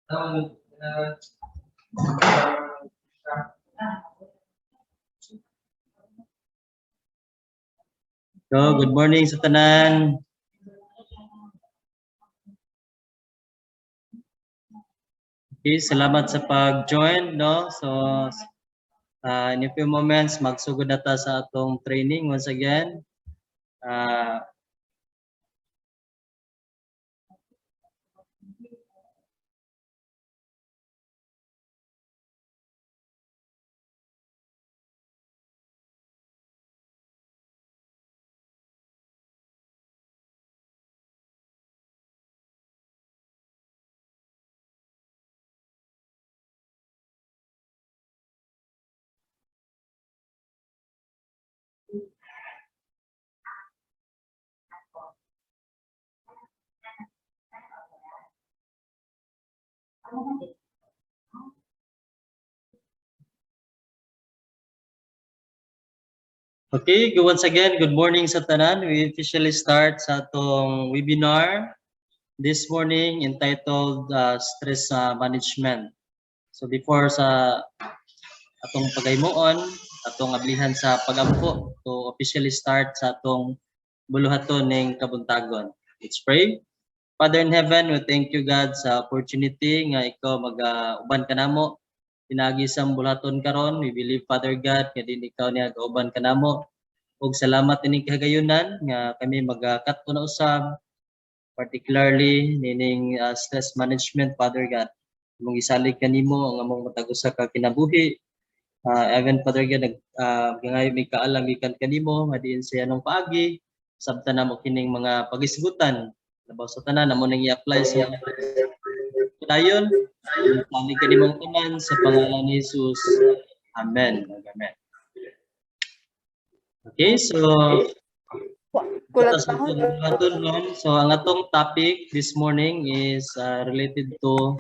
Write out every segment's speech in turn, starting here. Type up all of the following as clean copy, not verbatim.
So, good morning sa tanan. Okay, salamat sa pag-join, no? So, in a few moments, magsugod na ta sa atong training once again. Okay, once again, good morning sa tanan. We officially start sa atong webinar this morning entitled Stress Management. So before sa atong pagaymoon, atong ablihan sa pagampo to officially start sa atong buluhaton ning kabuntagon. Let's pray. Father in heaven, we thank you God sa opportunity nga ikaw mag-uban kanamo pinagi sa bulaton karon. We believe Father God nga din ikaw niya gauban kanamo. Ug salamat ining kagayunan nga kami magkatto na usab, particularly nining stress management, Father God. Mong isalig kanimo ang among matag usa ka kinabuhi. Even Father God ngayon may kaalam gikan kanimo nga diin sa anong paagi sabta namo kining mga pagisgutan labaw sa tanan namo nang i-apply sa dayon. Salig kanimong tanan sa pangalan ni Jesus. Amen. Amen. Okay, so so ang atong topic this morning is related to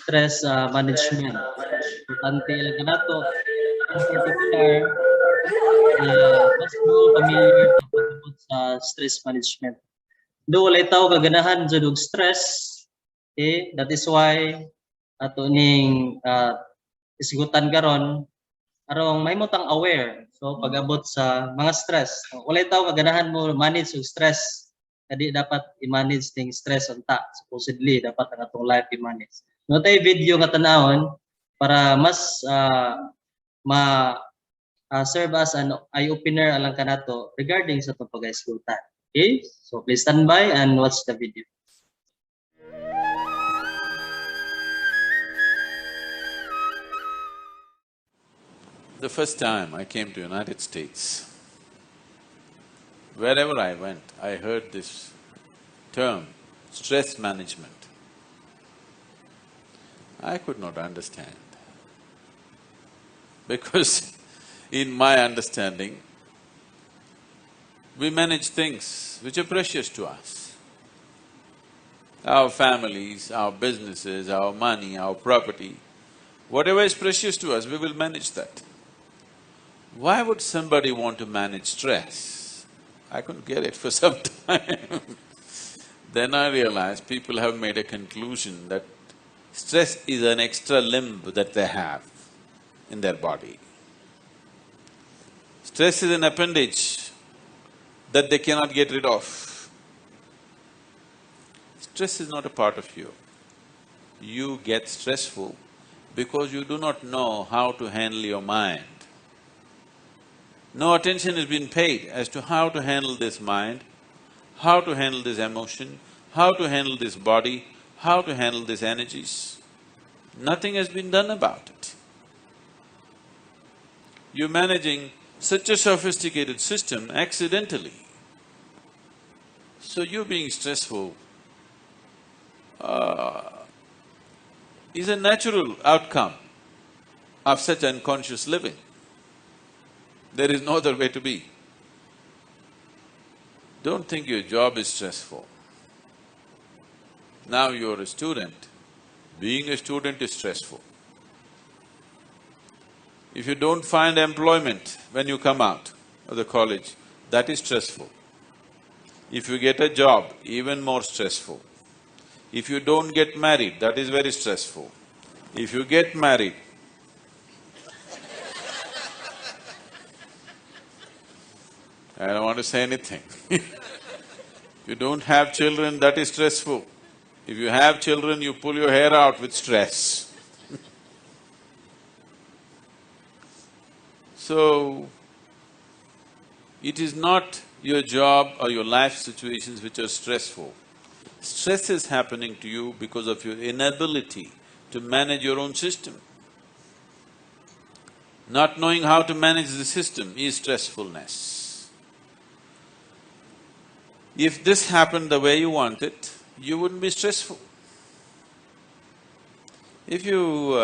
stress management. Importante lang kanato in particular mas more familiar tungkol sa stress management. Do walay tawo kaganahan jud og stress. Okay, that is why ato ning isgutan karon arong mahimutang aware. So pag-abot sa mga stress, walay tawo kaganahan mo manage og stress. Kadi dapat i-manage ting stress unta. Supposedly dapat ang atong life i-manage. No tay video nga tanawon para mas serve as an eye-opener alang kanato regarding sa itong pag-iskultan. Okay? So please stand by and watch the video. The first time I came to United States, wherever I went, I heard this term, stress management. I could not understand because in my understanding, we manage things which are precious to us. Our families, our businesses, our money, our property, whatever is precious to us, we will manage that. Why would somebody want to manage stress? I couldn't get it for some time. Then I realized people have made a conclusion that stress is an extra limb that they have in their body. Stress is an appendage that they cannot get rid of. Stress is not a part of you. You get stressful because you do not know how to handle your mind. No attention has been paid as to how to handle this mind, how to handle this emotion, how to handle this body, how to handle these energies. Nothing has been done about it. You're managing such a sophisticated system accidentally. So you being stressful is a natural outcome of such unconscious living. There is no other way to be. Don't think your job is stressful. Now you're a student. Being a student is stressful. If you don't find employment when you come out of the college, that is stressful. If you get a job, even more stressful. If you don't get married, that is very stressful. If you get married, I don't want to say anything. You don't have children, that is stressful. If you have children, you pull your hair out with stress. So, it is not your job or your life situations which are stressful. Stress is happening to you because of your inability to manage your own system. Not knowing how to manage the system is stressfulness. If this happened the way you want it, you wouldn't be stressful. If you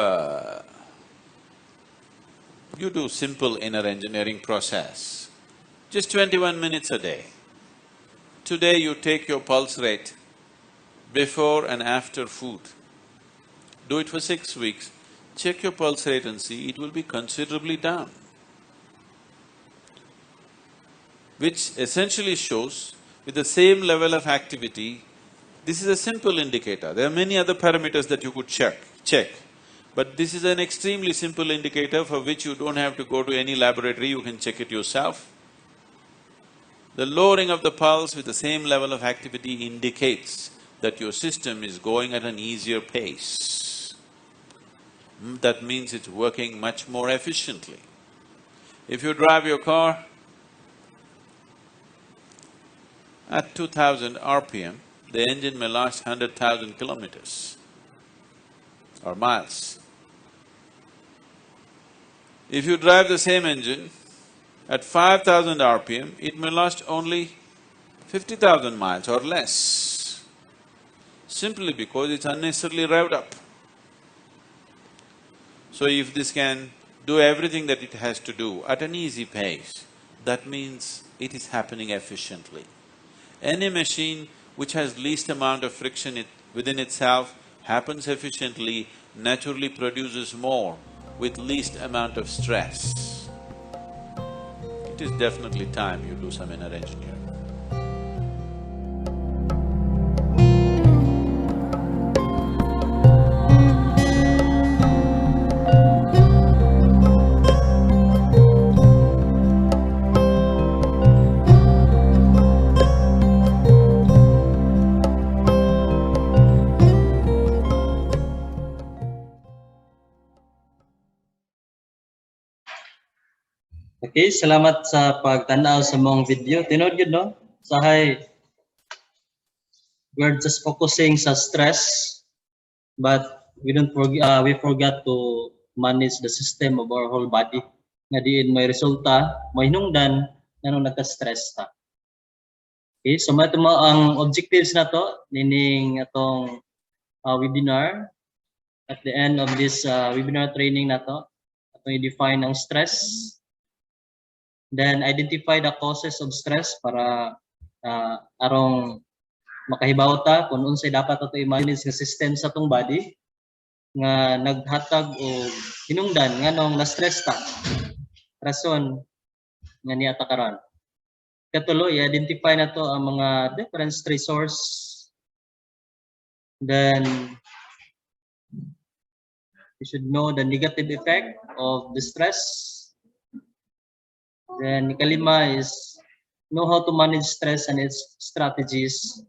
do simple inner engineering process, just 21 minutes a day. Today you take your pulse rate before and after food. Do it for 6 weeks, check your pulse rate and see it will be considerably down. Which essentially shows with the same level of activity, this is a simple indicator. There are many other parameters that you could check. But this is an extremely simple indicator for which you don't have to go to any laboratory, you can check it yourself. The lowering of the pulse with the same level of activity indicates that your system is going at an easier pace. That means it's working much more efficiently. If you drive your car at 2000 RPM, the engine may last 100,000 kilometers or miles. If you drive the same engine at 5,000 RPM, it may last only 50,000 miles or less, simply because it's unnecessarily revved up. So if this can do everything that it has to do at an easy pace, that means it is happening efficiently. Any machine which has least amount of friction within itself happens efficiently, naturally produces more with least amount of stress. It is definitely time you do some inner engineering. Okay, salamat sa pagtanaw sa mong video. Tinod yun, no? Sahay, we're just focusing sa stress, but we forgot to manage the system of our whole body. Nga diin may resulta, may hinungdan, nga nagka-stress ta. Okay, so mato mo ang objectives na to, nining atong webinar. At the end of this webinar training na to, atong i-define ang stress. Then identify the causes of stress para arong makahibaw ta kung unsay dapat ato i-manage nga system sa atong body nga naghatag og hinungdan nganong na-stress ta. Rason nga niya ta karon. Katulo, i-identify na to ang mga different stressors. Then you should know the negative effect of the stress. Then ikalima is know how to manage stress and its strategies.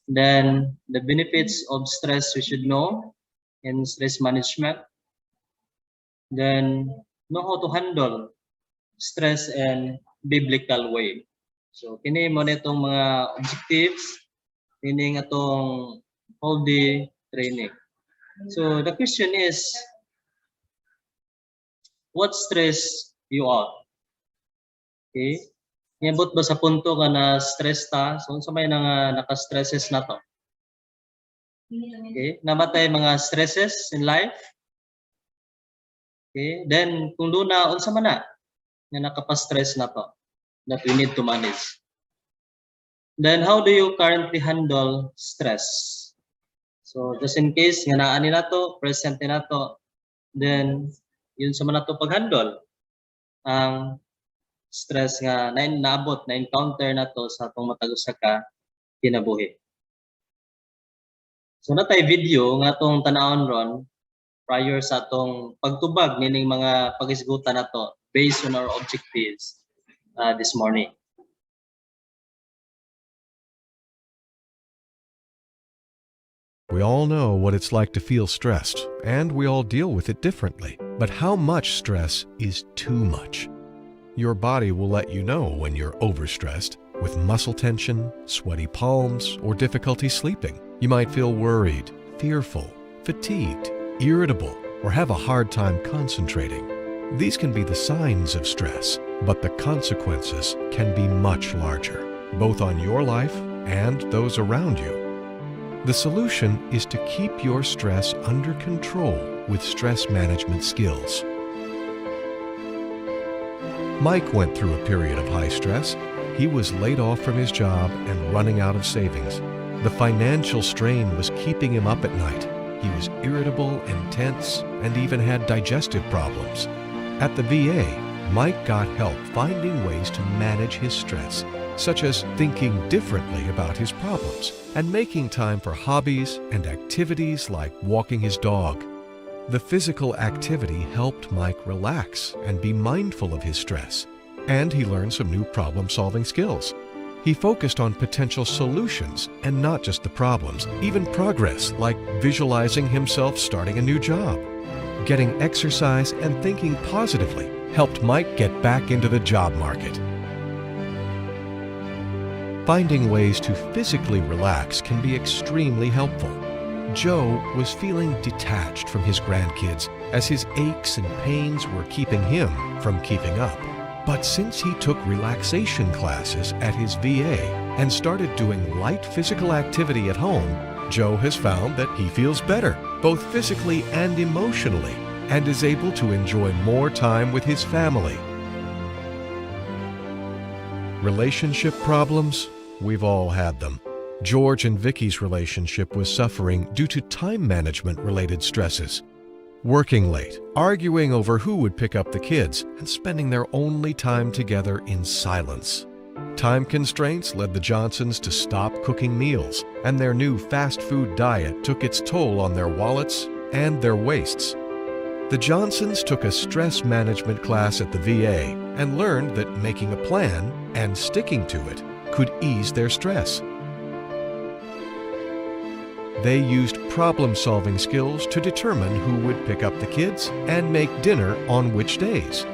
Then the benefits of stress we should know in stress management. Then know how to handle stress in biblical way. So kini mo nitong mga objectives meaning atong whole day training. So the question is, what stress you are? Okay? Niabot ba sa punto nga na-stress ta? So, sa may naka-stresses na to? Okay? Namatay mga stresses in life? Okay? Then, kung luna, unsa man na nakapa-stress na to that we need to manage. Then, how do you currently handle stress? So, just in case, nga naa nila to, present nila to, then, yun sa man na to pag-handle. Ang stress nga naabot na encounter na to sa atong matag usa ka kinabuhi. So natay video nga atong tanawon ron prior sa atong pagtubag nining mga pag-isgutan nato based on our objectives this morning. We all know what it's like to feel stressed, and we all deal with it differently. But how much stress is too much? Your body will let you know when you're overstressed, with muscle tension, sweaty palms, or difficulty sleeping. You might feel worried, fearful, fatigued, irritable, or have a hard time concentrating. These can be the signs of stress, but the consequences can be much larger, both on your life and those around you. The solution is to keep your stress under control with stress management skills. Mike went through a period of high stress. He was laid off from his job and running out of savings. The financial strain was keeping him up at night. He was irritable and tense and even had digestive problems. At the VA, Mike got help finding ways to manage his stress, such as thinking differently about his problems and making time for hobbies and activities like walking his dog. The physical activity helped Mike relax and be mindful of his stress, and he learned some new problem-solving skills. He focused on potential solutions and not just the problems, even progress like visualizing himself starting a new job. Getting exercise and thinking positively helped Mike get back into the job market. Finding ways to physically relax can be extremely helpful. Joe was feeling detached from his grandkids as his aches and pains were keeping him from keeping up. But since he took relaxation classes at his VA and started doing light physical activity at home, Joe has found that he feels better, both physically and emotionally, and is able to enjoy more time with his family. Relationship problems? We've all had them. George and Vicky's relationship was suffering due to time management-related stresses. Working late, arguing over who would pick up the kids, and spending their only time together in silence. Time constraints led the Johnsons to stop cooking meals, and their new fast food diet took its toll on their wallets and their waists. The Johnsons took a stress management class at the VA and learned that making a plan and sticking to it could ease their stress. They used problem-solving skills to determine who would pick up the kids and make dinner on which days.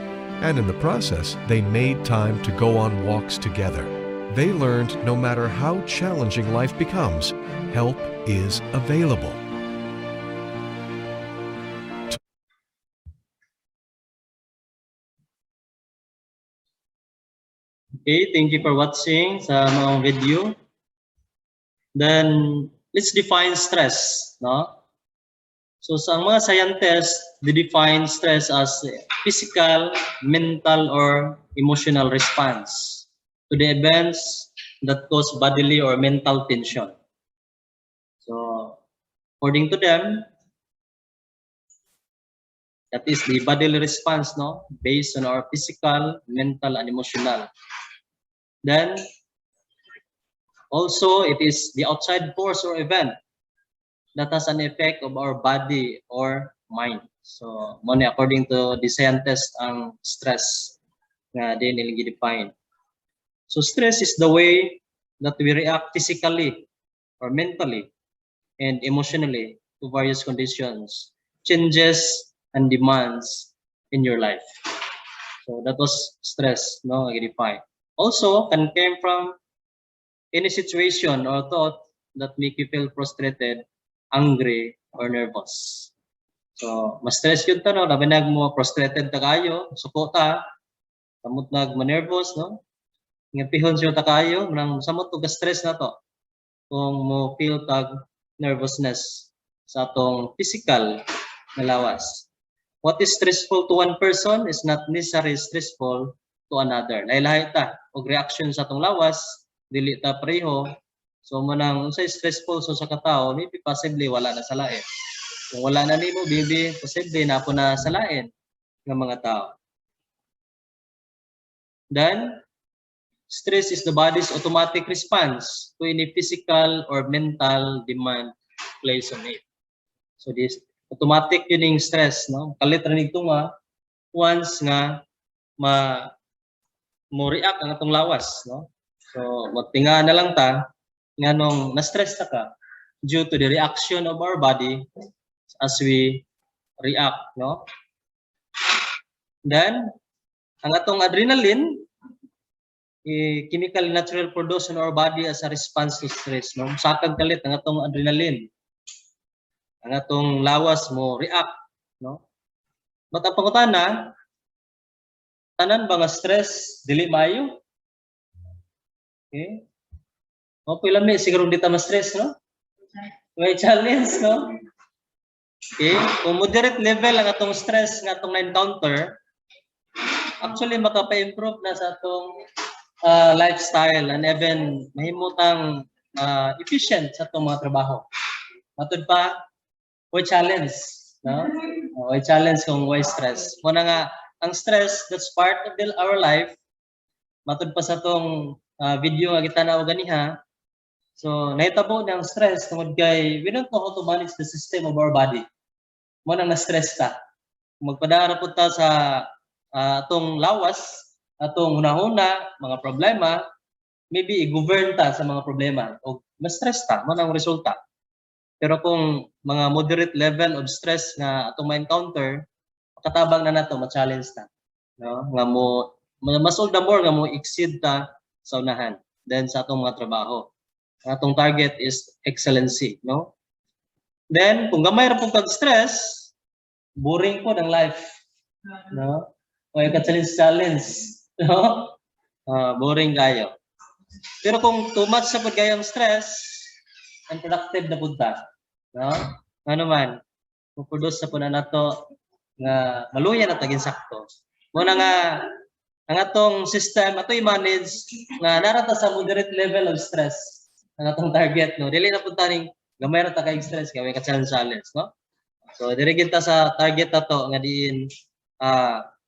And in the process, they made time to go on walks together. They learned no matter how challenging life becomes, help is available. Okay, thank you for watching sa mga video. Then, let's define stress, no? So sa mga scientists, they define stress as physical, mental, or emotional response to the events that cause bodily or mental tension. So, according to them, that is the bodily response, no? Based on our physical, mental, and emotional. Then, also, it is the outside force or event that has an effect of our body or mind. So, money according to the scientists, ang stress nga din nila define. So, stress is the way that we react physically or mentally and emotionally to various conditions, changes, and demands in your life. So, that was stress, no, define. Also, can came from any situation or thought that make you feel frustrated, angry, or nervous. So, ma-stress yun ta, no? Labi mo frustrated ta kayo, suko ta, samot nag-nervous, no? Ngapihon siya ta kayo, nang samot to stress na to. Kung mo feel tag nervousness sa atong physical na lawas. What is stressful to one person is not necessarily stressful to another. Lahi-lahi ta, og reaction sa atong lawas, dili ta pareho. So manang unsay stressful so sa katao, maybe possibly wala na sa lain. Kung wala na nimo, maybe possibly na po na sa lain ng mga tao. Then, stress is the body's automatic response to any physical or mental demand place on it. So this automatic yun yung stress, no? Kalit ra nito nga once nga mo react ang atong lawas, no? So magtinga na lang ta nganong na-stress ta ka due to the reaction of our body as we react, no? Then ang atong adrenaline, chemical natural produced in our body as a response to stress, no? Sakag kalit ang atong adrenaline. Ang atong lawas mo react, no? But ang pangutana, tanan ba nga stress dili maayo? Okay? O pila mi siguro di ta ma-stress, no? May challenge, no? Okay? Kung moderate level ang atong stress nga atong na-encounter, actually makapa-improve na sa atong lifestyle and even mahimutang efficient sa itong mga trabaho. Matod pa, way challenge, no? Way challenge kung way stress. Muna nga, ang stress, that's part of our life. Matod pa sa itong video nga kita na ganiha. So, nahitabo ng stress tungod kay we don't know how to manage the system of our body. Muna na-stress ta. Kung magpadara po ta sa atong lawas, atong hunahuna, mga problema, maybe i-govern ta sa mga problema o ma-stress ta, man ang resulta. Pero kung mga moderate level of stress nga atong ma-encounter, katabang na nato, ma-challenge ta. No? Nga mo, mas all the more nga mo exceed ta sa unahan then sa atong mga trabaho. Ang atong target is excellency. No? Then, kung gamay ra pong kag-stress, boring po ng life. No? O yung challenge. No? Boring kayo. Pero kung too much sa pagkayang stress, unproductive na punta. No? Ano man, puproduce sa puna na to nga maluya na taging sakto. Muna nga, ang atong system, ato i-manage nga narata sa moderate level of stress ang atong target. No? Dili na punta rin, gamay na ta kayong stress, gamay ka challenge. No? So, dili kita sa target na to nga diin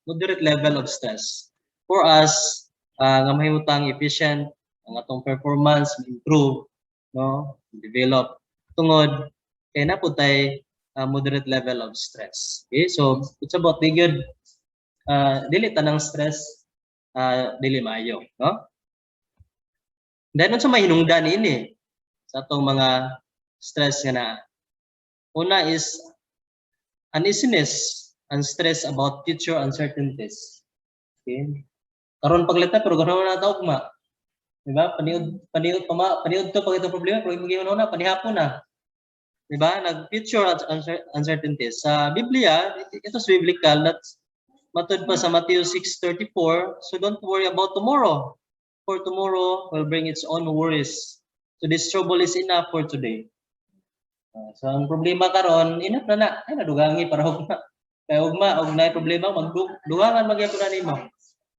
moderate level of stress. For us, nga mahimutang efficient, ang atong performance improve, no, develop tungod kay na putay moderate level of stress. Okay, so it's about the good dili tanang stress dili maayo, no? Then unsa may hinungdan ini sa atong mga stress nga na? Una is uneasiness and stress about future uncertainties. Okay? Karon paglita pero ganaw na ta ugma. Diba? Paniud to pag itong problema, pero magiging na, panihapon na. Diba? Nag-future uncertainties. Sa Biblia, ito is biblical, that's matod pa sa Matthew 6:34, so don't worry about tomorrow, for tomorrow will bring its own worries. So this trouble is enough for today. So ang problema karon, enough na ay nadugangi para ugma. Kaya ugma, og naay problema, magdugangan magyapon na nimo.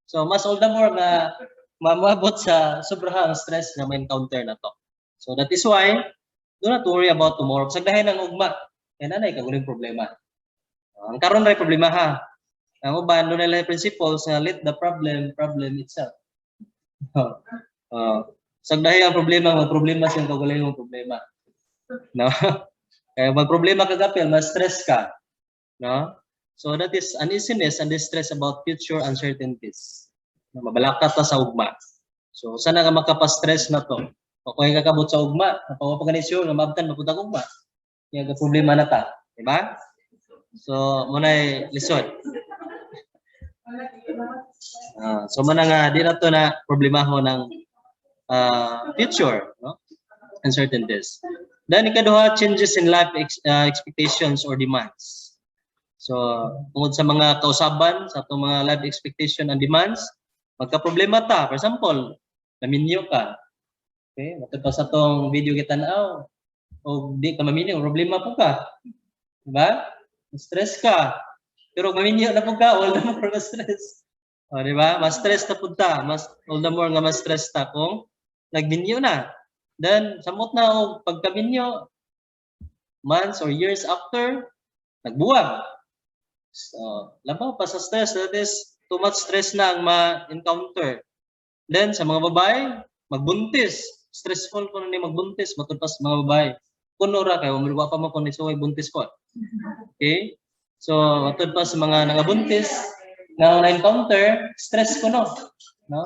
So mas all the more na mamabot sa sobrang stress na ma-encounter na to. So that is why, do not worry about tomorrow. Sagdahin ng ugma, kaya nanay kaguling problema. Ang karon ray problema ha. Ang uban, doon nila principles na let the problem itself. Sagdahin ang problema, mag-problema siyang kaguling yung problema. No? Kaya mag-problema ka kapil, ma-stress ka. No? So that is uneasiness and distress about future uncertainties. Mabalaka ta sa ugma. So sana nga makapastress na to. Kung kakabot sa ugma, napapaganisyon nga mabtan mapunta ugma. Kaya ga problema na ta, di ba? So muna lisod. So muna nga di na to na problemaho ng future, no? Uncertainties. Then ikaduha, changes in life expectations or demands. So tungod sa mga kausaban sa atong mga life expectation and demands, magka-problema ta. For example, naminyo ka. Okay? Matod pa sa itong video kita na, o di ka maminyo, problema po ka. Diba? Stress ka. Pero maminyo na po ka, all the more ma-stress. O, diba? Mas stress na po ta. All the more nga mas stress ta kung nagminyo na. Then, samot na o pagkaminyo, months or years after, nagbuwag. So, labaw pa sa stress, that is, too much stress na ang ma-encounter. Then, sa mga babae, magbuntis. Stressful ko na ni magbuntis, matod pa sa mga babae. kuno ra kay umilwa pa mo kun isuway buntis ko. Okay? So atod pa sa mga nangabuntis nga na-encounter, stress kuno, no?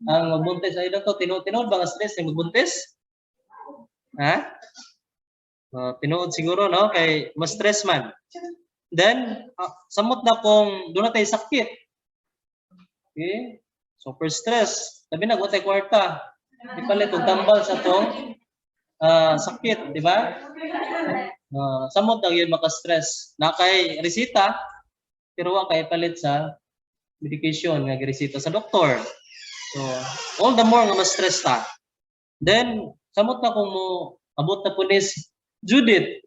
Ang magbuntis ay to tinuod ba nga stress ang magbuntis? Ha? Tinuod siguro, no? Kay mas stress man. Then samot na kung doon na tayo sakit. Okay? Super stress. Sabi na, watay kwarta. Ipalit og tambal sa tong sakit, di ba? Samot na yun maka-stress. Na kay resita, pero wa kay palit sa medication nga giresita sa doktor. So, all the more nga ma-stress ta. Then, samot na kung mo abot na punis, Judith.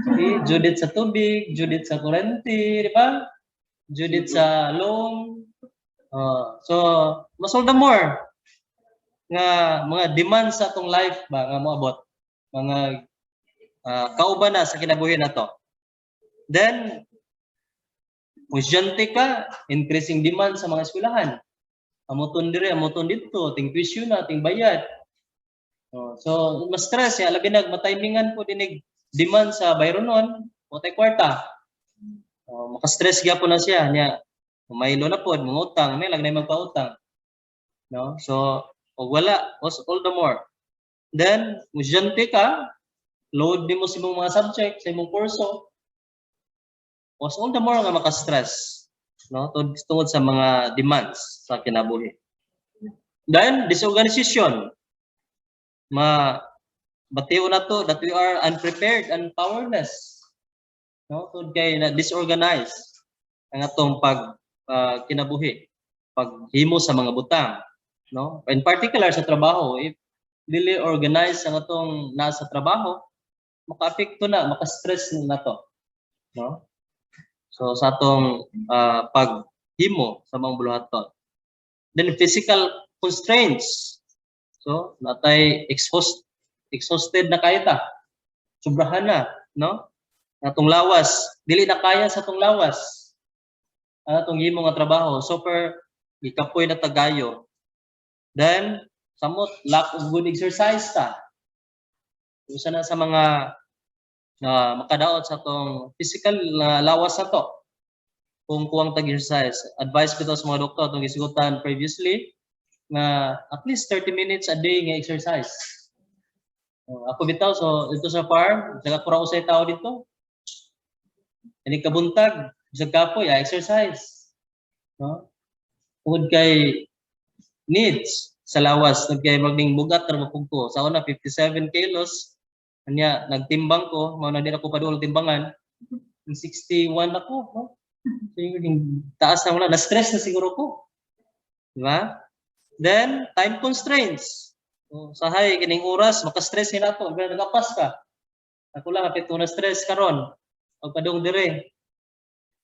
Okay? Judith sa tubig, Judith sa kurente, di ba? Judith sa loan. So, mas all the more nga mga demands sa atong life ba nga moabot. Mga kauban na sa kinabuhi na to. Then, estudyante ka, increasing demand sa mga eskwelahan. Amuton dire, amuton dito, ting tuition na, ting bayad. So, mas stress ya, labi nagmatimingan po dinig demand sa bayronon, o tay kwarta. Maka-stress gyapon na siya nya. Maylo na pod, mangutang, may lang na magpautang. No? So, o wala, all the more. Then, estudyante ka, load din mo sa imong mga subject, sa imong kurso. All the more nga maka-stress. No, tungod sa mga demands sa kinabuhi. Then disorganization. Batiw na to that we are unprepared and powerless. No, tungod kay na disorganized ang atong kinabuhi, paghimo sa mga butang, no? In particular sa trabaho, if dili organized ang atong nasa trabaho, maka-apekto na, maka-stress na to, no? So sa atong paghimo sa mga buluhaton. Then physical constraints. So natay exhausted na kayo ta. Sobrahan na, no? Atong lawas, dili na kaya sa atong lawas. Atong himo nga trabaho, super gikapoy na tagayo. Then samot lack of good exercise ta. Usa na sa mga makadaot sa atong physical lawas na to. Kung kuwang tag-exercise. Advice ko to sa mga doktor itong isigutan previously na at least 30 minutes a day nga exercise. Ako bitaw, so ito sa farm, nagkakura ko sa tao dito. Ini kabuntag, isang kapoy, exercise. No? Tungod kay needs sa lawas, tungod kay magning bugat na mapugko. Sa una, 57 kilos. Kanya, nagtimbang ko, mga na din ako padulong timbangan. 61 ako. No? So, yung taas na wala. Na-stress na siguro ko. Diba? Then, time constraints. So, sahay, kining oras, maka-stress nila ito. Nagapas ka. Ako lang, apit ko na-stress karon. Pagpadong dire.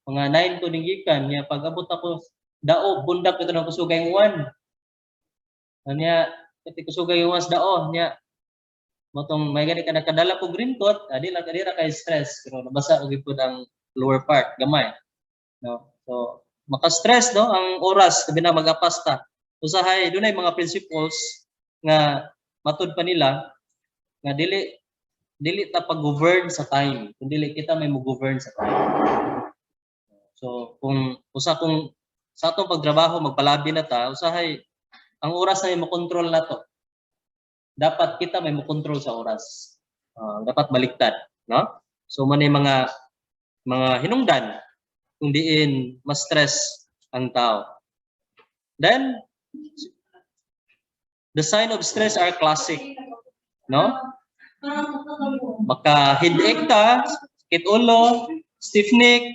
Mga 9 ko ninggikan. Pag abot ako, dao, bundak ito ng kusugay uwan. Kanya, iti kusugay uwan sa dao. Kanya, motong may gani ka nakadala ko green coat, adila kadira kay stress pero nabasa og ipod ang lower part gamay. No? So maka-stress no ang oras sabi na mag-apasta. Usahay dunay mga principles nga matud pa nila nga dili ta pag-govern sa time, kundi kita may mo-govern sa time. So kung sa atong pagtrabaho magpalabi na ta, usahay ang oras na mo-control na to. Dapat kita may mo-control sa oras. Dapat baliktad, no? So man mga hinungdan kung diin mas stress ang tao. Then the sign of stress are classic, no? Maka headache ta, sakit ulo, stiff neck,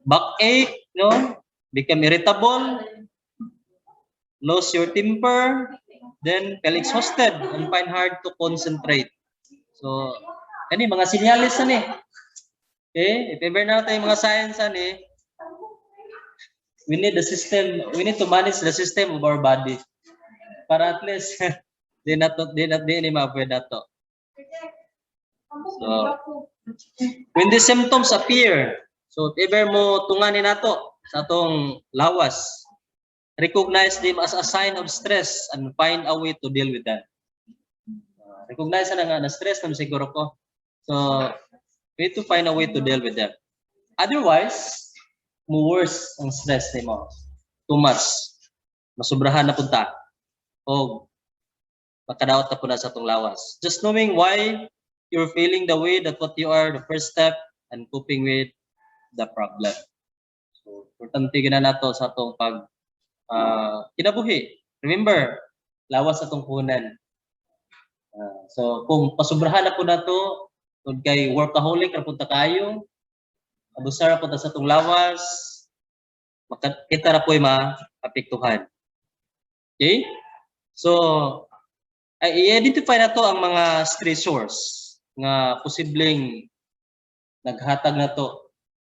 backache, no? Become irritable, lose your temper, then feel exhausted and find hard to concentrate. So, kani mga sinyalis na ni. Okay? If ever na tayo mga signs ni, we need to manage the system of our body. Para at least, di ni ma-avoid na to. So, when the symptoms appear, so if ever mo tunganin na to sa atong lawas, recognize them as a sign of stress and find a way to deal with that. Recognize na nga na stress na siguro ko. So we need to find a way to deal with them. Otherwise, mo worse ang stress nimo. Too much. Masubrahan na punta. O makadaot na po na sa itong lawas. Just knowing why you're feeling the way that what you are, the first step, and coping with the problem. So, importante gina nato sa itong pag kinabuhi. Remember, lawas sa itong puhunan. So, kung pasubrahan na po na ito, kung kay workaholic na punta kayo, abusar na punta sa itong lawas, kita na po yung maapektuhan. Okay? So, i-identify na to ang mga stressors nga posibleng naghatag na to,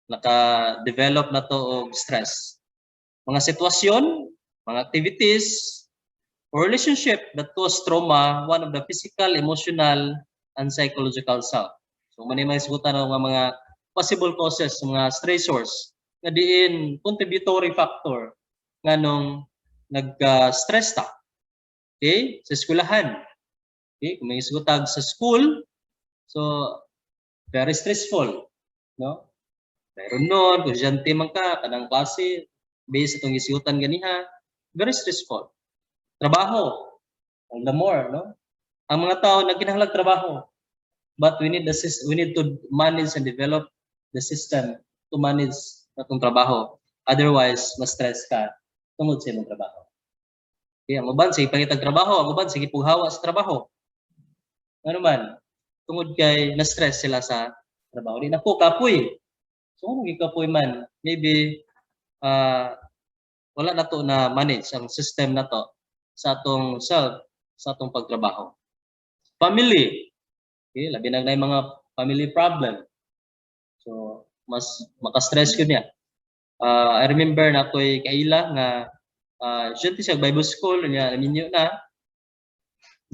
naka-develop na to og stress. Mga sitwasyon, mga activities, or relationship that cause trauma, one of the physical, emotional, and psychological self. So, manimay sigutan ng mga possible causes, mga stressors, nga diin contributory factor nga nung nag-stress ta. Okay? Sa eskwelahan. Okay? Kung may isgutag sa school, so, very stressful. No? Mayroon nun, kung estudyante man ka, kanang klase, based itong isigutan ganiha, very stressful. Trabaho, all the more, no? Ang mga tao nagkinahanglan trabaho, but we need to manage and develop the system to manage itong trabaho. Otherwise, ma-stress ka tungod sa imong trabaho. Okay, ang uban sige pangitag trabaho, ang uban sige pughawa sa trabaho. Ano man, tungod kay na-stress sila sa trabaho. Di na po kapoy. So kung kapoy man, maybe wala na to na manage ang system na to sa atong self, sa atong pagtrabaho. Family. Okay, labi na yung mga family problem. So mas maka-stress ko niya. I remember na ako'y kaila nga estudyante siya Bible school niya, minyo na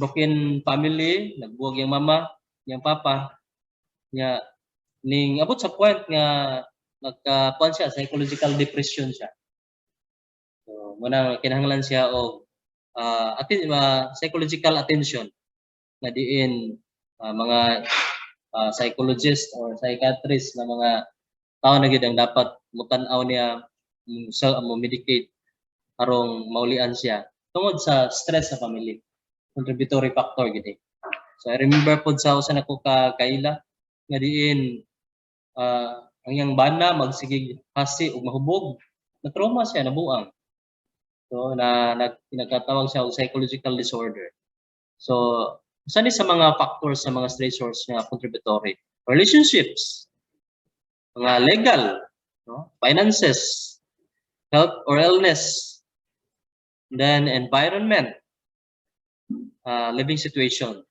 broken family, nagbuwag yung mama, yung papa niya ning abot sa point nga nagka-kuan siya, psychological depression siya. So muna kinahanglan siya og psychological attention na diin mga psychologist or psychiatrist na mga tao na gid ang dapat mutan-aw niya mo medicate arong maulian siya tungod sa stress sa family, contributory factor gid. So I remember pod sa usa nako kaila nga diin ang iyang bana magsigig hasi ug mahubog, na trauma siya, nabuang. So nagkatawag siya og psychological disorder. So usa ni sa mga factors sa mga stressors nga contributory, relationships, mga legal, no? Finances, health or illness, then environment, living situation.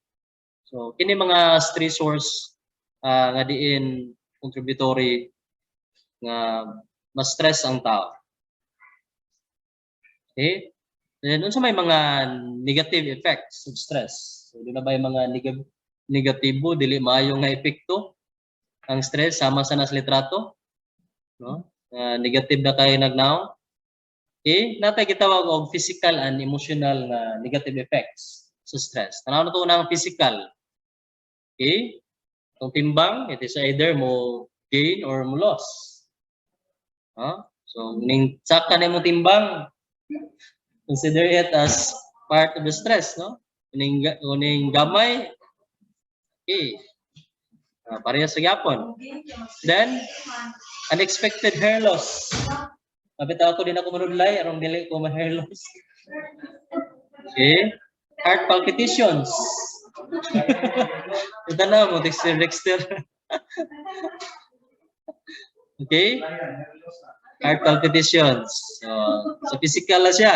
So kini mga stressors nga diin contributory nga mas stress ang tao. Okay? Then unsa may mga negative effects of stress? So doon na ba yung mga negatibo dili maayo nga epekto ang stress sama sa nas litrato, no? Negative na kay nagnaw. Okay, natay gitawag og physical and emotional nga negative effects sa stress. Tanaw na to unang physical. Okay? Itong timbang, it is either mo gain or mo loss. So, ning saka na mo timbang, consider it as part of the stress, no? Uning gamay, okay. Pareha sa gyapon. Then, unexpected hair loss. Mabitaw ko din ako manudlay, arong dili ko ma-hair loss. Okay? Heart palpitations. Ito na mo, Dexter. Okay? Heart palpitations. So physical na siya.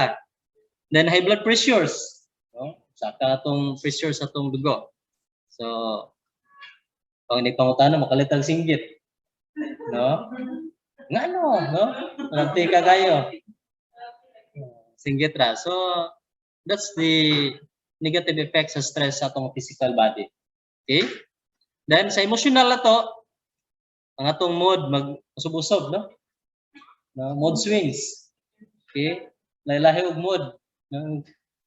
Then high blood pressures. No? Saka atong pressure sa atong dugo. So, pag nipangutana, makalitang singgit. No? Nga no? Nanti ka kayo. Singgit ra. So, that's the negative effects sa stress sa atong physical body. Okay? Then, sa emotional na to, ang atong mood, mag-usog-usog, no? Mood swings. Okay? Lahi-lahi og mood.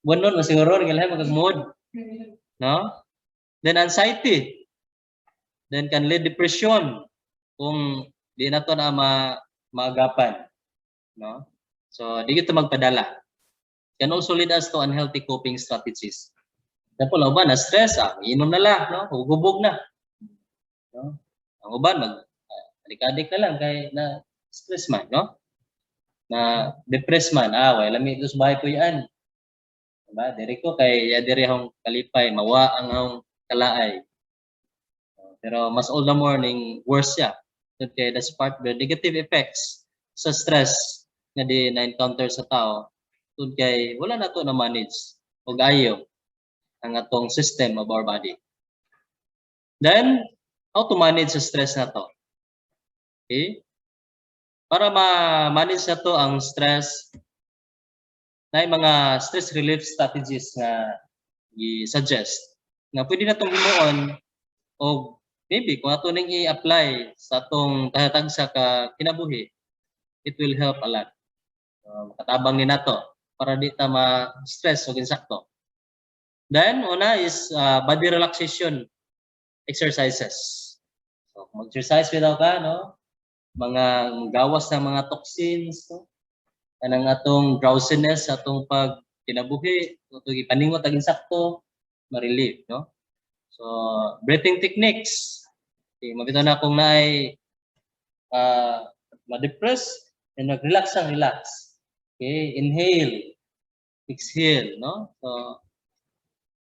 Buwan nun, masiguro, lahi mag-mood. No? Then anxiety. Then can lead depression kung di na to na maagapan, no? So di kita magpadala. Can also lead us to unhealthy coping strategies. Example, ang uban na stress, inom na lang, no? Hugubog na. No? Ang uban adik-adik na lang kay na stress man, no? Na depressed man, way lami ito sa bahay ko yan. Diba? Diri ko kay diri akong kalipay, mawa ang akong kalaay. Pero mas all the morning, worse siya. Okay, that's part of the negative effects sa stress nga di na-encounter sa tao. Tun kay wala na to na manage o gayo ang atong system of our body. Then, how to manage sa stress na to? Okay? Para ma-manage na to ang stress, na mga stress relief strategies nga i-suggest nga pwede na itong himuon o maybe kung ato nang i-apply sa atong tahatag sa kinabuhi, it will help a lot. Makatabang ni nato para di ta ma-stress o ginsakto. Then, una is body relaxation exercises. So, mag-exercise without ka, no? Mga gawas ng mga toxins, no? Anang atong drowsiness, atong pag kinabuhi, atong ipaningot aging sakto, ma-relieve, no? So, breathing techniques. Okay, mabitaw na kung naay ma-depress, and mag-relax ang relax. Okay, inhale, exhale, no? So,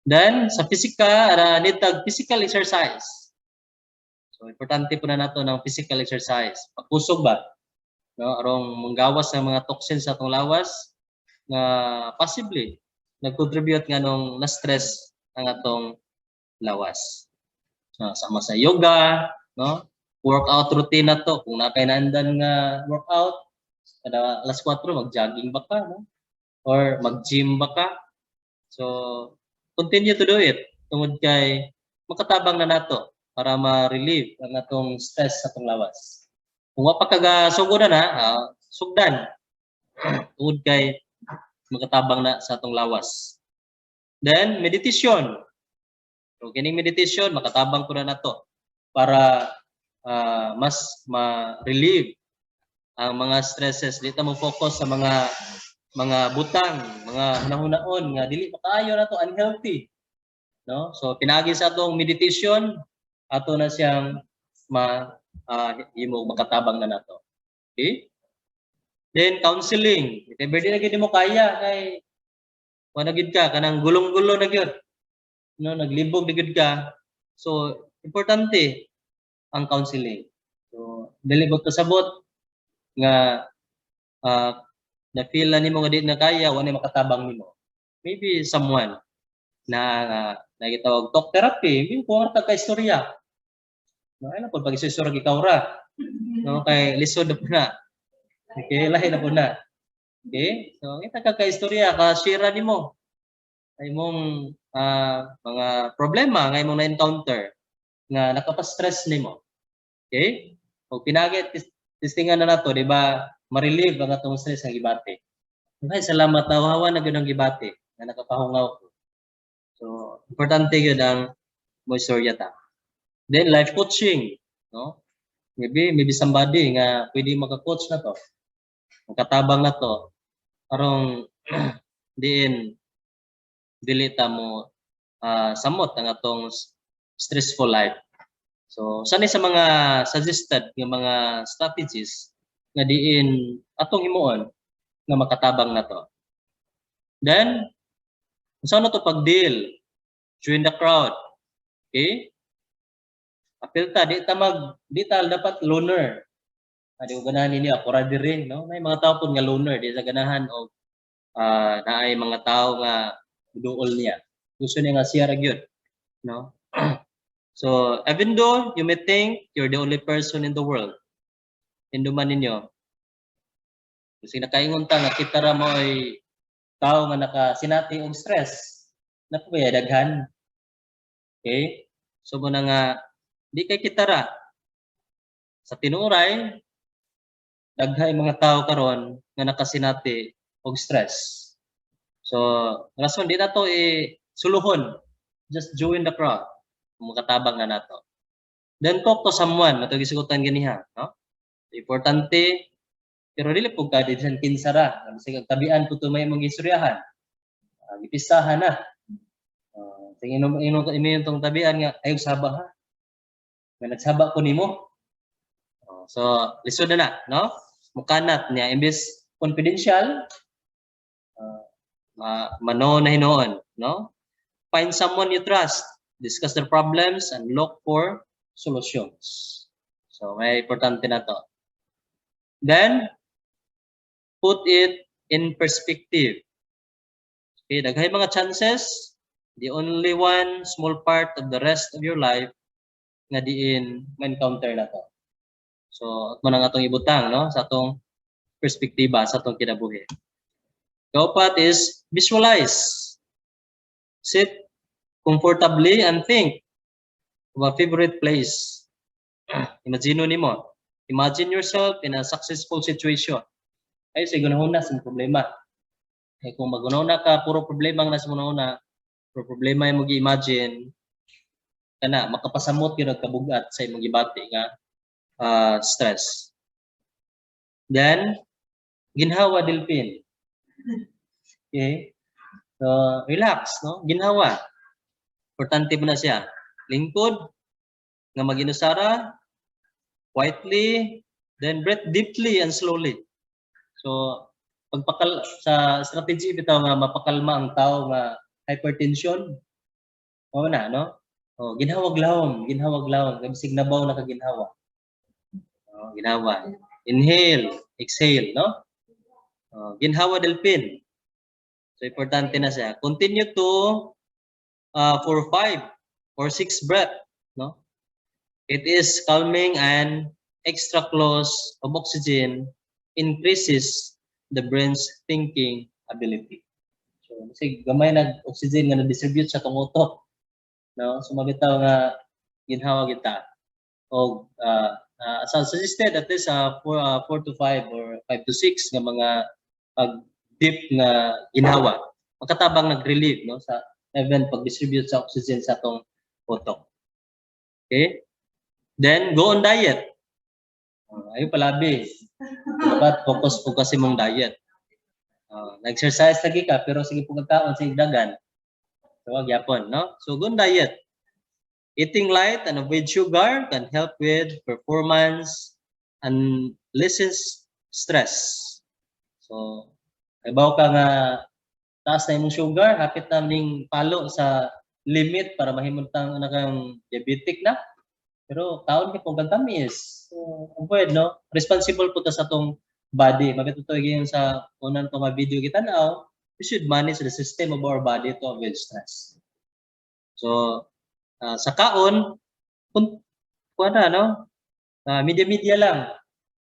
then, sa need tag physical exercise. So, importante po na nato ng physical exercise. Pagkusog ba? No, arong manggawas ng mga toxins sa atong lawas nga possibly nag-contribute nga nung na-stress ang atong lawas. Sama sa yoga, no? Workout routine na to. Kung nakainandan nga workout, kada alas 4 mag-jogging ba ka, no? Or mag-gym ba ka? So, continue to do it tungod kay makatabang na nato para ma-relieve ang atong stress sa atong lawas. Kung wa pa kaga sugod na, sugdan. Tungod kay makatabang na sa atong lawas. Then, meditation. So, kining meditation, makatabang po na nato para mas ma-relieve ang mga stresses. Dito mo focus sa mga butang, mga hunahunaon nga dili makaayo na to, unhealthy. No? So, pinagi sa atong meditation, ato na siyang makatabang na nato. Okay? Then counseling. If ever di na gid mo kaya kay wala gid ka kanang gulong-gulo na gyud. No, naglibog na gyud ka. So importante ang counseling. So dili mo kasabot nga na feel na nimo nga di na kaya wala makatabang nimo. Maybe someone na nagitawag talk therapy, yung kung ka istorya. No, ano po pag isusura ikaw ra. No, kay lisod na po na. Okay, lahi na po na. Okay? So, kita ka istorya, ka-share nimo. Ay mong mga problema nga imong na-encounter nga nakapa-stress nimo. Okay? O pinagi testingan na nato, di ba? Ma-relieve ang atong stress nga gibati. Okay, salamat na hawa na gyud ang gibati nga nakapahungaw ko. So, importante gyud ang mo istorya ta. Then life coaching, no? Maybe somebody nga pwede maka-coach na to. Magkatabang na to. Arong dili ta mo samot ang atong stressful life. So, sani sa mga suggested nga mga strategies nga diin atong himuon nga makatabang na to. Then, saan na to pag-deal? Join the crowd. Okay? Apil ta, di ta dapat loner. Adi ko ganahan niya, ako radi rin, no? May mga tao po nga loner, di sa ganahan o naay mga tao nga duol niya. Gusto niya nga siya ragyod, no? So, even though you may think you're the only person in the world, hinduman ninyo, kasi nakaingon ta nga kita ra mo ay tao nga nakasinati og stress, napubaya daghan. Okay? So, muna nga, di kay kita ra. Sa tinuray, daghay mga tao karon nga nakasinati og stress. So, rason di na to suluhon. Just join the crowd. Makatabang na nato. Then talk to someone, nato gisigutan ganiha, no? Importante, pero dili po ka disan kinsara, sige tabian po to may mong istoryahan. Gipisahan na. Sige ino tong tabian nga ayo saba ha. Nga nagsaba ko nimo. So lisod na, no? Mukanat niya imbes confidential, mano na hinoon, no? Find someone you trust, discuss their problems, and look for solutions. So, may importante na to. Then, put it in perspective. Okay, daghay mga chances, the only one small part of the rest of your life nga diin ma-encounter na to. So, at mo na nga itong ibutang, no? Sa itong perspektiba, sa itong kinabuhi. Kaupat is visualize. Sit comfortably and think of a favorite place. Imagine nimo. Imagine yourself in a successful situation. Ay sige gunahuna sa problema. Ay kung magunahuna ka puro problema ang nasa una, puro problema yung mag-imagine kana makapasamot gyud kabugat sa imong gibati nga stress. Then ginhawa delphin. Okay? So relax, no? Ginhawa. Importante mo na siya. Lingkod, nga maginusara, quietly, then breathe deeply and slowly. So, pagpakal sa strategy bitaw nga mapakalma ang tao nga hypertension. O na, no? O, ginhawag lahom. Kabisig nabaw na kaginhawa. O, ginhawa. Inhale, exhale, no? O, ginhawa delphin. So, importante na siya. Continue to for 5 or 6 breath, no? It is calming and extra close of oxygen increases the brain's thinking ability. So, kasi gamay nag-oxygen nga na-distribute sa tong utok, no? So, mabitaw nga ginhawa kita. O, so suggested at least 4 to 5 or 5 to 6 nga mga deep nga ginhawa. Makatabang nag-relieve, no? Sa even pag-distribute sa oxygen sa atong utok. Okay? Then, go on diet. Ayaw palabi. Dapat focus po kasi mong diet. Nag-exercise lagi ka, pero sige po kagkaon sa igdagan. So, wag yapon, no? So, go on diet. Eating light and avoid sugar can help with performance and lessens stress. So, ibaw ka nga taas na imong sugar, hapit na ning palo sa limit para mahimuntang kang diabetic na. Pero taon ni kung tamis. So, avoid, no? Responsible po ta sa tong body. Magkatutoy yung sa unang tong video kita now, we should manage the system of our body to avoid stress. So, sa kaon, kung ano, no? Media-media lang.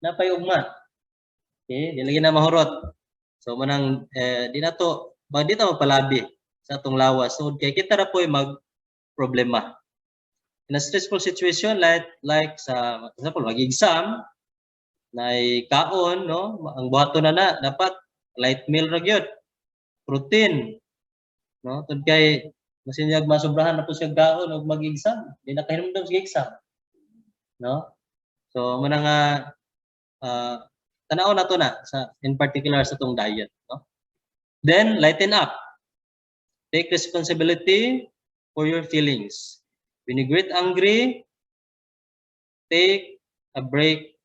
Napayugma. Okay? Di lagi na mahurot. So, manang, di na to, di na mapalabi sa atong lawas. So, kaya kita na po ay mag-problema. In a stressful situation, like sa, for example, mag-exam, na kaon, no? Ang buhato na dapat light meal ra gyud, protein, no? Tud kay masinyag masobrahan na po siya kaon og mag-exam, di na kahinumdum sa exam, no? So muna nga tanaw na to na sa in particular sa tong diet, no? Then lighten up. Take responsibility for your feelings. When you get angry, take a break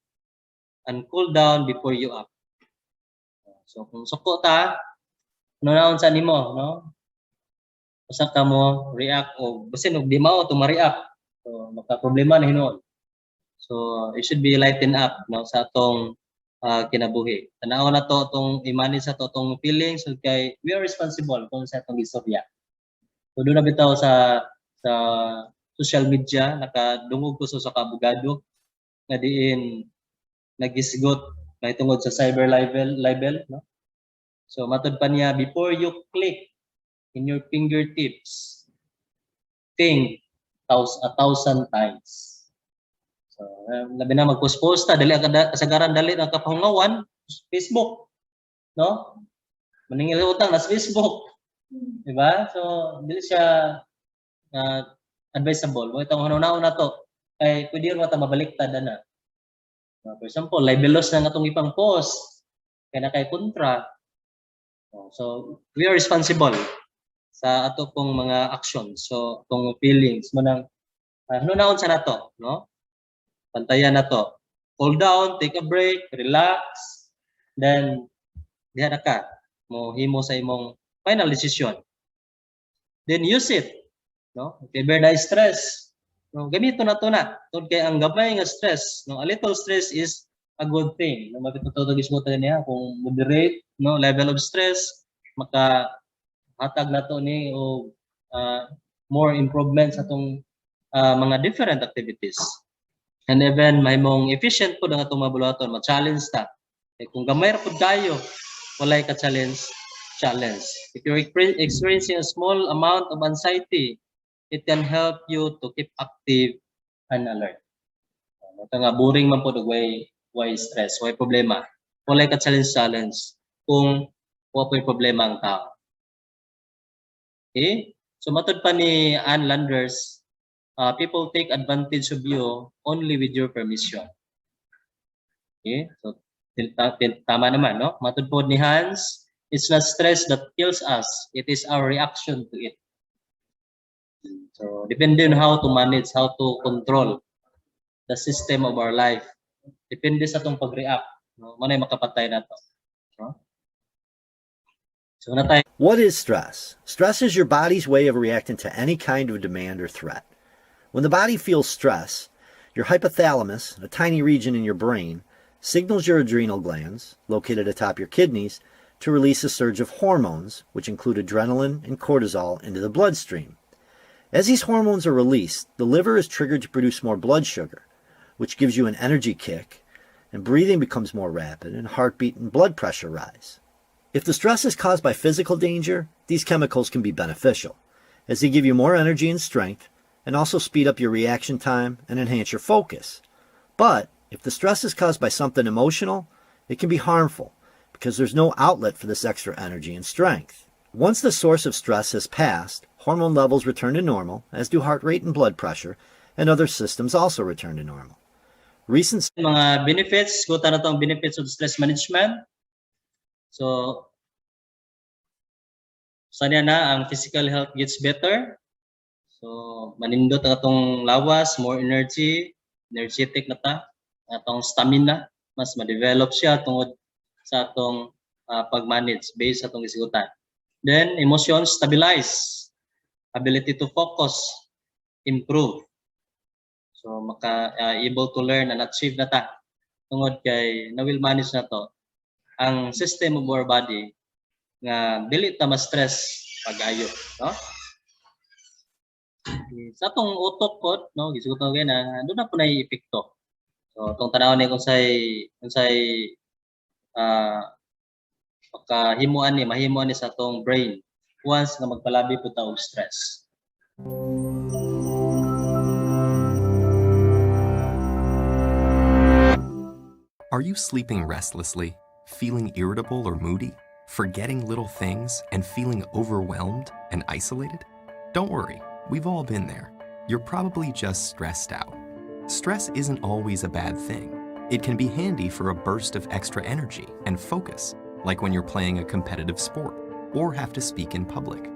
and cool down before you act. So kung suko ta, ano naon sa nimo, no? Usa ka mo react o basin og di mao to ma-react. So magka-problema na hinuon. So it should be lighten up, no, sa atong kinabuhi. Tanaw na to tong i-manage sa to tong feelings so kay we are responsible kung sa atong istorya. So doon na bitaw sa social media nakadungog ko sa kaabogado nga diin nagisgot may tungod sa cyber libel, no? So matud pa niya, before you click in your fingertips, think 1,000 times. So labi na magpost-post ta dali kasagaran dali ang kapangawan Facebook, no? Maningil utang na sa Facebook. Di ba? So dili siya advisable. Mo itong una to kay pwede ro ta mabaliktad na. For example, libelous na nga itong ipang post kay na kay kontra. So we are responsible sa ato pong mga actions. So tong feelings mo nang naon sa nato, no? Pantayan na to. Cool down, take a break, relax, then diha na ka mo himo sa imong final decision. Then use it, no? If ever na stress, no, gamito na to na. Tod kay ang gamay nga stress, no, a little stress is a good thing. No, mapitutod gisgot niya kung moderate, no, level of stress maka hatag na to ni o more improvements atong mga different activities. And even mahimong efficient po ang atong mabulaton, ma-challenge ta. Eh, kung gamay ra pud kayo, walay ka challenge. If you're experiencing a small amount of anxiety, it can help you to keep active and alert. Ito nga, boring man po why stress, why problema. Walay ka challenge kung wala problema ang tao. Okay? So matod pa ni Ann Landers, people take advantage of you only with your permission. Okay? So tama naman, no? Matod po ni Hans, it's not stress that kills us, it is our reaction to it. So depende on how to manage, how to control the system of our life. Depende sa atong pag-react, no? Manay makapatay na to. No? So na tayo. What is stress? Stress is your body's way of reacting to any kind of demand or threat. When the body feels stress, your hypothalamus, a tiny region in your brain, signals your adrenal glands, located atop your kidneys, to release a surge of hormones, which include adrenaline and cortisol, into the bloodstream. As these hormones are released, the liver is triggered to produce more blood sugar, which gives you an energy kick, and breathing becomes more rapid, and heartbeat and blood pressure rise. If the stress is caused by physical danger, these chemicals can be beneficial, as they give you more energy and strength, and also speed up your reaction time and enhance your focus. But if the stress is caused by something emotional, it can be harmful, because there's no outlet for this extra energy and strength. Once the source of stress has passed, hormone levels return to normal, as do heart rate and blood pressure, and other systems also return to normal. Recent mga benefits, guta na tong benefits of stress management. So sana na ang physical health gets better. So manindot ang atong lawas, more energy, energetic na ta, atong stamina mas ma-develop siya tungod sa atong pag-manage based sa atong isigutan. Then emotions stabilize, ability to focus improve. So maka able to learn and achieve na ta tungod kay na will manage na to ang system of our body nga dili ta ma-stress pag-ayo, no? Sa atong utok pod, no, gisugot ko na do na po na epekto. So tong tanaw ni kung say pagkahimuan ni mahimuan ni sa atong brain once nga magpalabi po ta og stress. Are you sleeping restlessly, feeling irritable or moody, forgetting little things, and feeling overwhelmed and isolated? Don't worry, we've all been there. You're probably just stressed out. Stress isn't always a bad thing. It can be handy for a burst of extra energy and focus, like when you're playing a competitive sport or have to speak in public.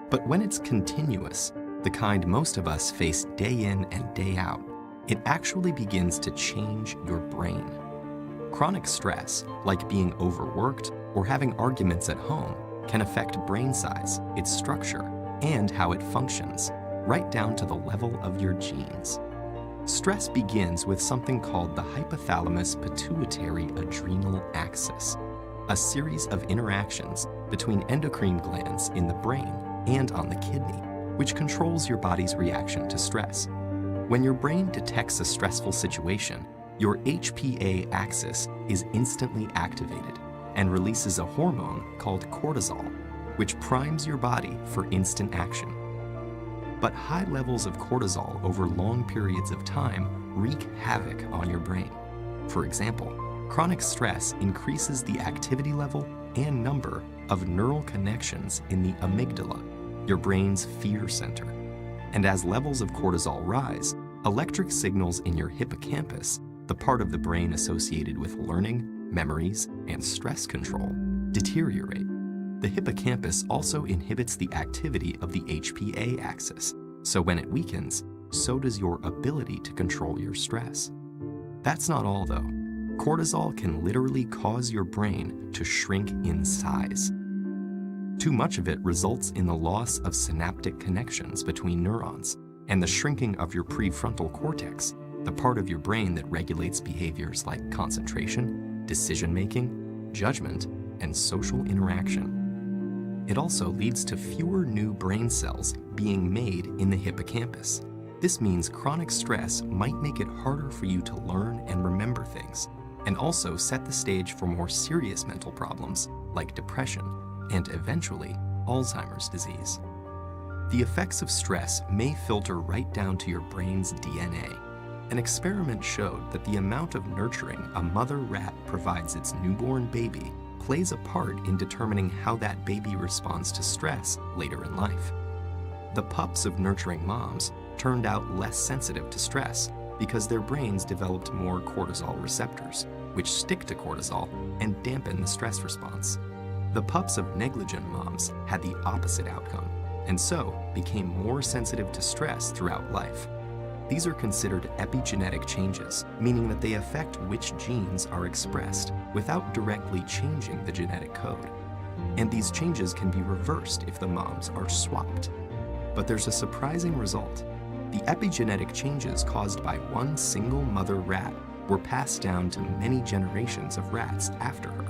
But when it's continuous, the kind most of us face day in and day out, it actually begins to change your brain. Chronic stress, like being overworked or having arguments at home, can affect brain size, its structure, and how it functions, right down to the level of your genes. Stress begins with something called the hypothalamus-pituitary-adrenal axis, a series of interactions between endocrine glands in the brain and on the kidney, which controls your body's reaction to stress. When your brain detects a stressful situation, your HPA axis is instantly activated and releases a hormone called cortisol, which primes your body for instant action. But high levels of cortisol over long periods of time wreak havoc on your brain. For example, chronic stress increases the activity level and number of neural connections in the amygdala, your brain's fear center. And as levels of cortisol rise, electric signals in your hippocampus, the part of the brain associated with learning, memories, and stress control, deteriorate. The hippocampus also inhibits the activity of the HPA axis, so when it weakens, so does your ability to control your stress. That's not all though. Cortisol can literally cause your brain to shrink in size. Too much of it results in the loss of synaptic connections between neurons and the shrinking of your prefrontal cortex, the part of your brain that regulates behaviors like concentration, decision-making, judgment, and social interaction. It also leads to fewer new brain cells being made in the hippocampus. This means chronic stress might make it harder for you to learn and remember things, and also set the stage for more serious mental problems like depression and eventually Alzheimer's disease. The effects of stress may filter right down to your brain's DNA. An experiment showed that the amount of nurturing a mother rat provides its newborn baby plays a part in determining how that baby responds to stress later in life. The pups of nurturing moms turned out less sensitive to stress because their brains developed more cortisol receptors, which stick to cortisol and dampen the stress response. The pups of negligent moms had the opposite outcome, and so became more sensitive to stress throughout life. These are considered epigenetic changes, meaning that they affect which genes are expressed without directly changing the genetic code. And these changes can be reversed if the moms are swapped. But there's a surprising result. The epigenetic changes caused by one single mother rat were passed down to many generations of rats after her.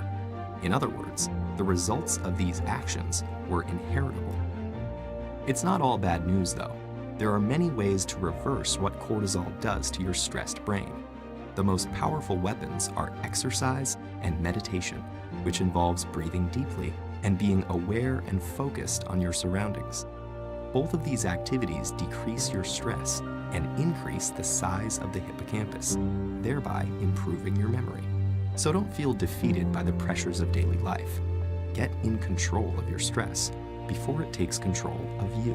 In other words, the results of these actions were inheritable. It's not all bad news though. There are many ways to reverse what cortisol does to your stressed brain. The most powerful weapons are exercise and meditation, which involves breathing deeply and being aware and focused on your surroundings. Both of these activities decrease your stress and increase the size of the hippocampus, thereby improving your memory. So don't feel defeated by the pressures of daily life. Get in control of your stress before it takes control of you.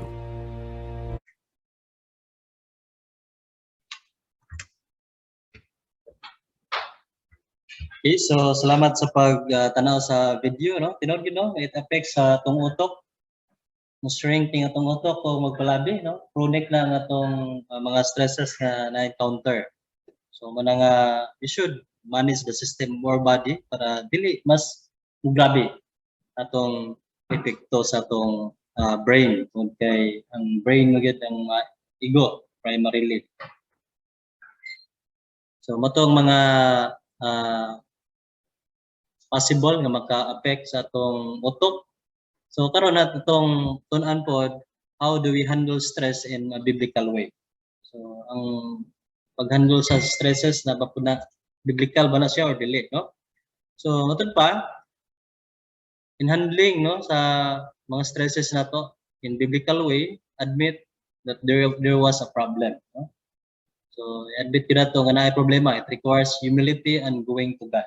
Okay, so salamat sa pagtanaw sa video, no? Tinod gyud no, it affects sa atong utok. Mo-shrinking atong utok o magpalabi, no? Chronic na ang atong mga stresses nga na-encounter. So man nga you should manage the system of our body para dili mas grabe atong epekto sa atong brain kung kay ang brain mo gyud ang ego primarily. So matong mga possible nga maka-affect sa atong utok. So karon na itong tun-an pod, how do we handle stress in a biblical way? So ang pag-handle sa stresses na ba na biblical ba na siya or dili, no? So matun pa in handling no sa mga stresses na to in biblical way, admit that there was a problem, no? So admit ko na to nga naay problema, it requires humility and going to God.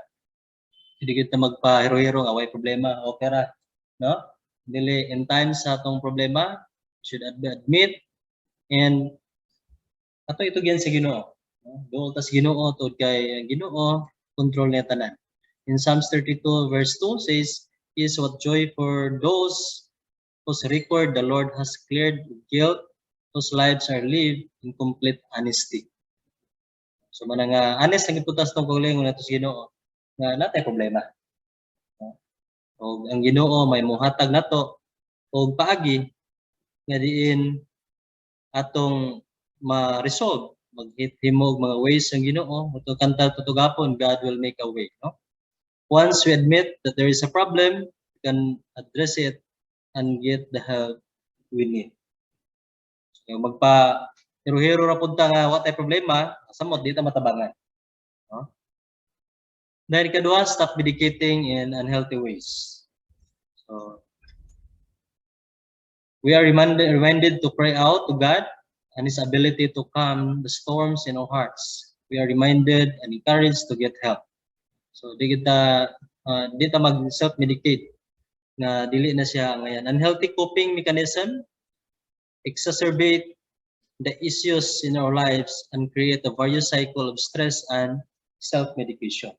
Hindi kita magpa-hero-hero nga way problema, okay ra, no? Dili in times sa atong problema, should admit and ato ito gyud sa Ginoo. Duol ta sa Ginoo tod kay Ginoo control niya tanan. In Psalms 32 verse 2 says, "Is what joy for those whose record the Lord has cleared of guilt, whose lives are lived in complete honesty." So man nga honest ang iputas tong kaugalingon nato sa Ginoo nga natay problema. O ang Ginoo may muhatag nato og paagi nga diin atong ma-resolve maghimo mga ways ang Ginoo uto kanta tutugapon God will make a way, no? Once we admit that there is a problem, we can address it and get the help we need. So magpa hero-hero ra pud ta nga wa tay problema samot di ta matabangan, no? Dahil kadua, stop medicating in unhealthy ways. So, we are reminded to pray out to God and His ability to calm the storms in our hearts. We are reminded and encouraged to get help. So, di ta mag-self-medicate na dili na siya ngayon. Unhealthy coping mechanism exacerbate the issues in our lives and create a various cycle of stress and self-medication.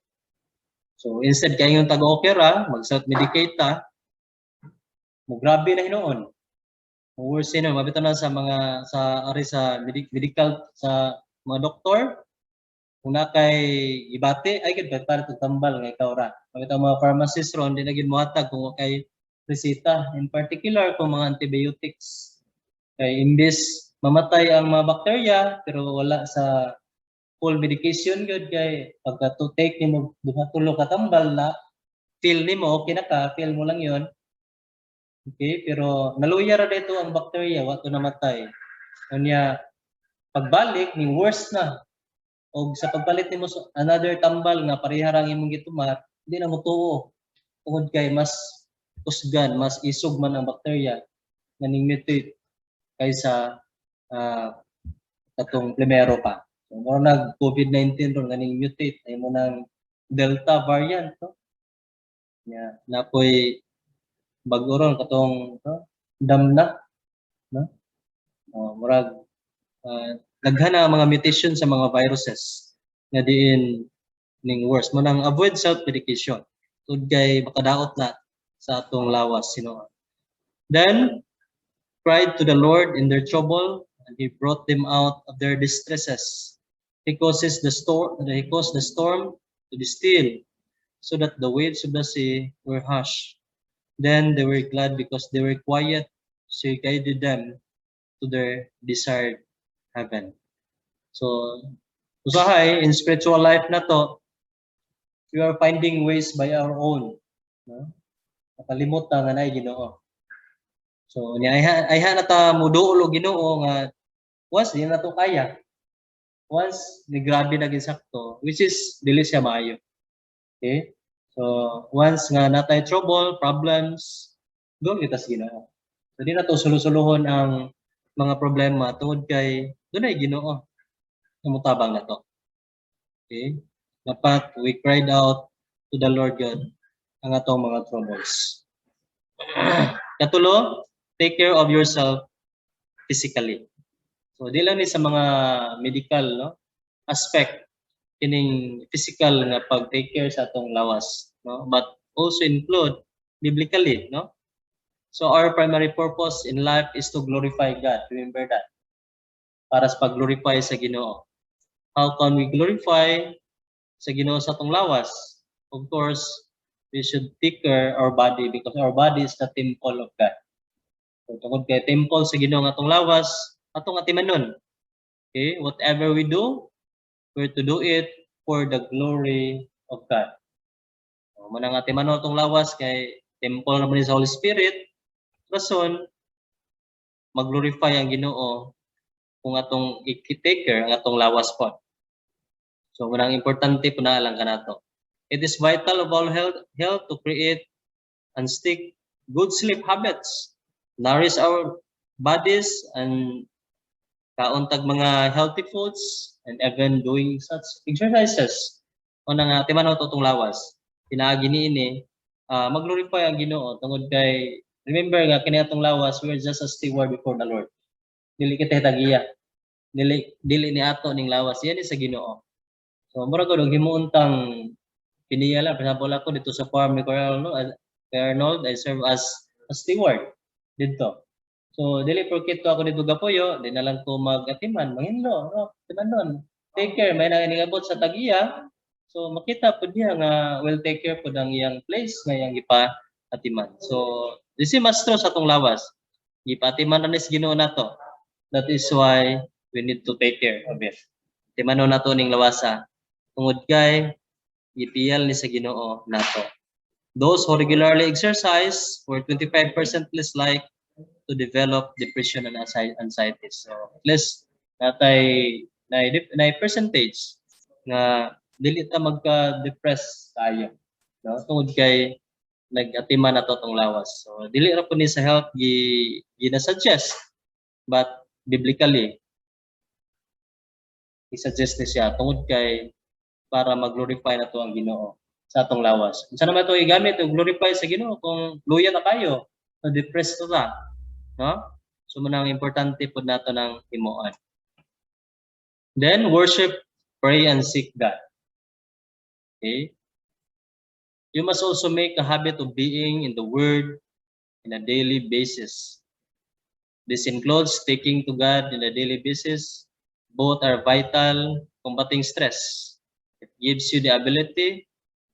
So instead kayo yung tag-okay ra, mag-self-medicate ta, mo grabe na hinoon. Mo worse na mabito na sa mga sa medical sa mga doktor. Kung na kay ibate ay gid para tambal nga ikaw ra. Mabito mga pharmacist ron di na gid mohatag kung kay resita, in particular kung mga antibiotics. Kay imbes mamatay ang mga bakterya pero wala sa full medication good kay pagka to take nimo duha tulo ka tambal na feel nimo okay na ka, feel mo lang yon. Okay, pero naluya ra dito ang bakterya wa to namatay. Unya pagbalik ni worse na og sa pagpalit nimo another tambal nga pareha ra ang imong gitumar, di na mo tuo. Tungod kay mas kusgan, mas isog man ang bakterya nga ning mutate kaysa katong primero pa. So, mo nag COVID-19 ron ganing mutate ay mo nang Delta variant no. Yeah, napoy bag-o ron katong damna no. Murag daghan ang mga mutation sa mga viruses nga diin ning worse mo nang avoid self-medication. Tud kay makadaot na sa atong lawas sino. Then cried to the Lord in their trouble, and He brought them out of their distresses. He caused the storm to be still, so that the waves of the sea were hushed. Then they were glad because they were quiet. So He guided them to their desired heaven. So, usahay in spiritual life na to, we are finding ways by our own. No? Nakalimutan nga na Ginoo. So, ayha na ta muduol og Ginoo nga once di na to kaya. Once ni grabe na ginsakto, which is dili siya maayo. Okay? So, once nga natay trouble, problems, doon kita sa Ginoo. So, di na to solusuluhon ang mga problema tungod kay dunay Ginoo. Namutabang na to. Okay? Dapat we cried out to the Lord God ang atong mga troubles. Katulo, take care of yourself physically. So di lang ni sa mga medical no aspect kining physical nga pag take care sa atong lawas no, but also include biblically no. So our primary purpose in life is to glorify God. Remember that. Para sa pag-glorify sa Ginoo. How can we glorify sa Ginoo sa atong lawas? Of course, we should take care our body because our body is the temple of God. So, tungkol kay temple sa Ginoo nga atong lawas, atong atimanon. Okay, whatever we do, we're to do it for the glory of God. So, manang atimanon atong lawas kay temple naman sa Holy Spirit. Rason mag-glorify ang Ginoo kung atong i-take care ang atong lawas po. So, manang importante po na alang kanato. It is vital of all health to create and stick good sleep habits, nourish our bodies, and kauntag mga healthy foods, and even doing such exercises. O nga, timanaw to itong lawas. Pinaagi niini, mag-glorify ang Ginoo. Tungod kay, remember nga, kinatong lawas, we're just a steward before the Lord. Dili kita tagiya. Dili ni ato ning lawas. Yan sa Ginoo. So, mura ko, himuuntang piniyala. For example, ako dito sa farm ni Kuya Arnold, I serve as a steward dito. So, dili porkit ko ako dito gapuyo, di na lang ko mag-atiman, manginlo, no? Timanon. Take care, may nangingabot sa tagiya. So, makita po diya nga will take care po ng iyang place nga iyang ipa-atiman. So, this is mastro sa atong lawas. Ipa-atiman na nis Ginoo nato. That is why we need to take care of it. Timanon nato ning lawasa. Tungod kay ipiyal ni sa Ginoo nato. Those who regularly exercise were 25% less like to develop depression and anxiety. So, at least natay na percentage nga dili ta magka-depress tayo. No? Tungod kay nag-atiman na to tong lawas. So, dili ra po ni sa health gina-suggest, but biblically i-suggest ni siya tungod kay para mag-glorify na to ang Ginoo sa atong lawas. Unsa naman to igamit to glorify sa Ginoo kung luya na kayo, na depressed to ta, no? So manang importante pud nato nang himuon. Then worship, pray, and seek God. Okay? You must also make a habit of being in the Word on a daily basis. This includes taking to God on a daily basis. Both are vital combating stress. It gives you the ability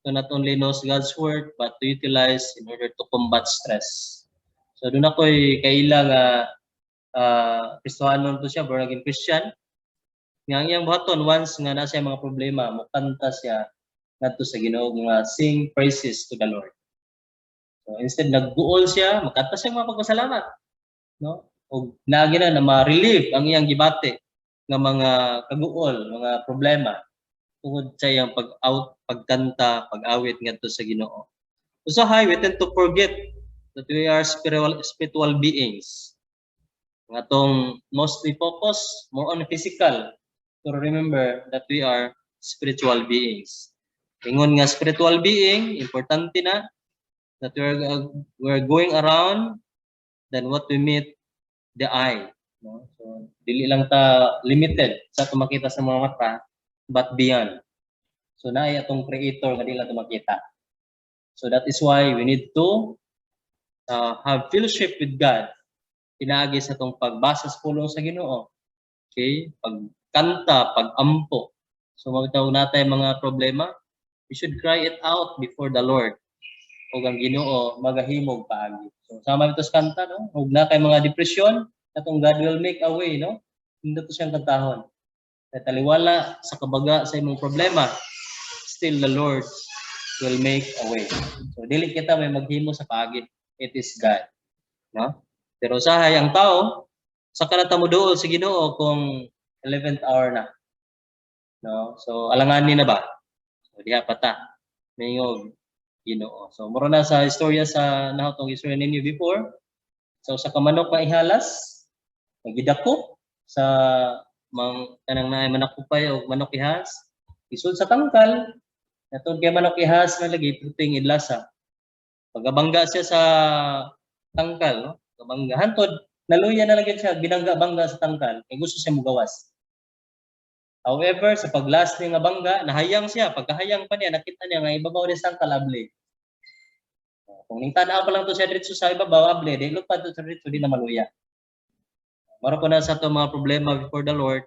to not only know God's Word, but to utilize in order to combat stress. So doon ako'y kaila nga Kristohanon to siya, born again Christian. Nga ang iyang buhaton, once nga na siya mga problema, mukanta siya ngadto sa Ginoo nga sing praises to the Lord. So instead nagduol siya, makanta siya mga pagpasalamat, no? O naagi na ma-relieve ang iyang gibate nga mga kaguol, mga problema tungod sa iyang pagkanta, pag-awit ngadto sa Ginoo. So we tend to forget that we are spiritual beings. Nga tong mostly focus more on physical to remember that we are spiritual beings. Ingon nga spiritual being, importante na that we're going around than what we meet the eye. No? So, dili lang ta limited sa tumakita sa mga mata, but beyond. So, naay atong creator nga dili lang tumakita. So, that is why we need to have fellowship with God. Pinaagi sa itong pagbasa sa pulong sa Ginoo. Okay? Pagkanta, pag-ampo. So, magtawag natin mga problema, we should cry it out before the Lord. O ang Ginoo, magahimog paagi. So, sama ito sa kanta, no? Huwag na kayo mga depression, atong God will make a way, no? Hindi ito siyang kantahon. Kaya taliwala sa kabaga sa imong problema, still the Lord will make a way. So, dili kita may maghimo sa paagi. It is God. No? Pero usahay ang tao, sa kanata mo dool sa Ginoo kung 11th hour na. No? So, alanganin na ba? So, diha pata. Mayong Ginoo. So, mura na sa istorya sa nahatong istorya ninyo before. So, sa kamanok na ihalas, nagidako sa kanang naay manakupay o manok ihas. Isud sa tangkal, natod kay manok ihas nga lagi puting idlasa. Pagabangga siya sa tangkal, no? Pagabangga hantod naluya na lang siya binangga-bangga sa tangkal kay gusto siya mugawas. However, sa paglas niya nga bangga, nahayang siya. Pagkahayang pa niya, nakita niya nga ibabaw ni sang kalable. Kung ningtanaw pa lang to siya diretso sa ibabaw, able, di lupad to sa diretso, di na maluya. Maro ko na sa to mga problema before the Lord,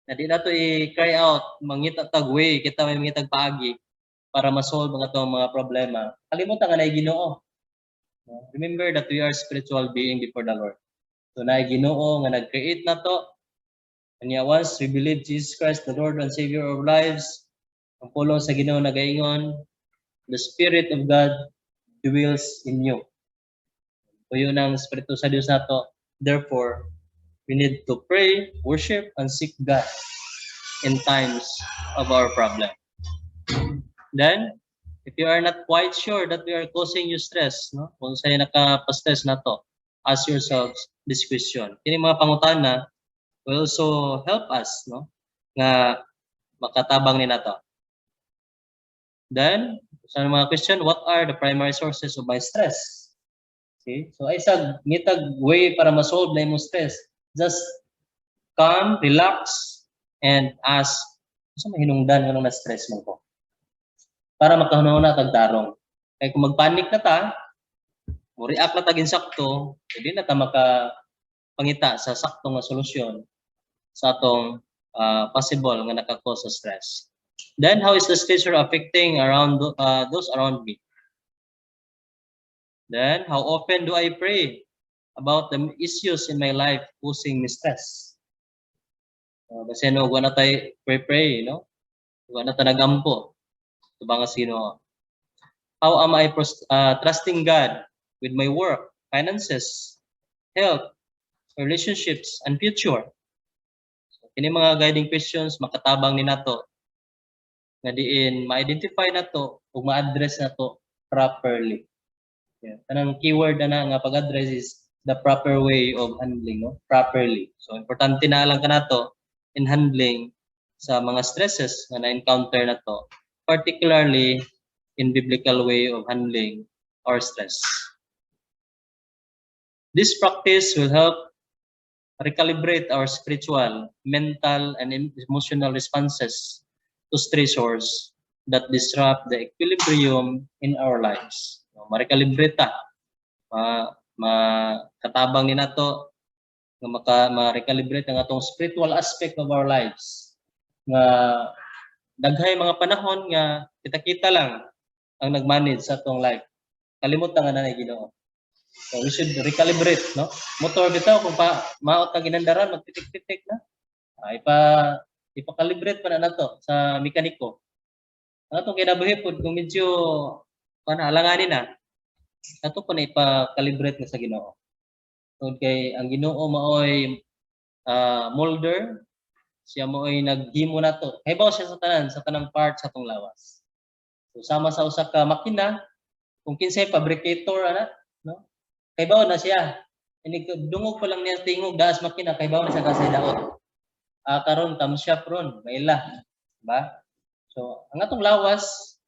na di na to i-cry out, mangita tagway, kita may mangitag paagi para ma-solve ang atong mga problema. Kalimutan nga na Ginoo. Remember that we are spiritual being before the Lord. So na Ginoo nga nag-create na to. And once we believe Jesus Christ, the Lord and Savior of lives, ang pulong sa Ginoo nagaingon, the Spirit of God dwells in you. So yun ang Espiritu sa Diyos nato. Therefore, we need to pray, worship, and seek God in times of our problem. Then, if you are not quite sure that we are causing you stress, no? Kung sa'yo nakapastress na to, ask yourselves this question. Kini mga pangutana will also help us, no? Nga makatabang ni nato. Then, sa mga question, what are the primary sources of my stress? Okay? So, ay sa ngitag way para ma-solve na imong stress. Just calm, relax, and ask, ano mahinungdan nga nung na-stress mo ko? Para makahunahon na tagtarong. Kaya kung magpanik na ta, o react na tagin sakto, hindi na ta makapangita sa saktong na solusyon sa atong possible nga nakakause sa stress. Then, how is the stressor affecting around those around me? Then, how often do I pray about the issues in my life causing me stress? Kasi no, huwag na tayo pray, no? Huwag na tayo nagampo. Ito ba nga sino? How am I trusting God with my work, finances, health, relationships, and future? So, kini mga guiding questions, makatabang ni nato nga diin ma-identify nato ug ma-address nato properly. Yeah. Kanang keyword na nga pag-address is the proper way of handling, no? Properly. So importante na lang kanato in handling sa mga stresses nga na-encounter nato, particularly in biblical way of handling our stress. This practice will help recalibrate our spiritual, mental, and emotional responses to stressors that disrupt the equilibrium in our lives. So, ma-recalibrate ta. Makatabang ni nato nga ma-recalibrate ang atong spiritual aspect of our lives. Nga daghay mga panahon nga kita-kita lang ang nag-manage sa atong life. Kalimutan nga na Ginoo. So we should recalibrate, no? Motor bitaw kung maot ang ginandaran, magtitik-titik na. Ipa-calibrate pa na nato sa mekaniko. Ang atong kinabuhi pod kung medyo alanganin na, ato pa na ipa-calibrate na sa Ginoo. So kay ang Ginoo maoy molder, siya maoy naghimo nato. Hibaw siya sa tanang part sa atong lawas. So sama sa usa ka makina, kung kinsay fabricator ana, no? Kaybaw na siya. Dungog pa lang niya tingog daas makina, kaybaw na siya kasay daot. Karon cam shop ron, maila, ba? So ang atong lawas,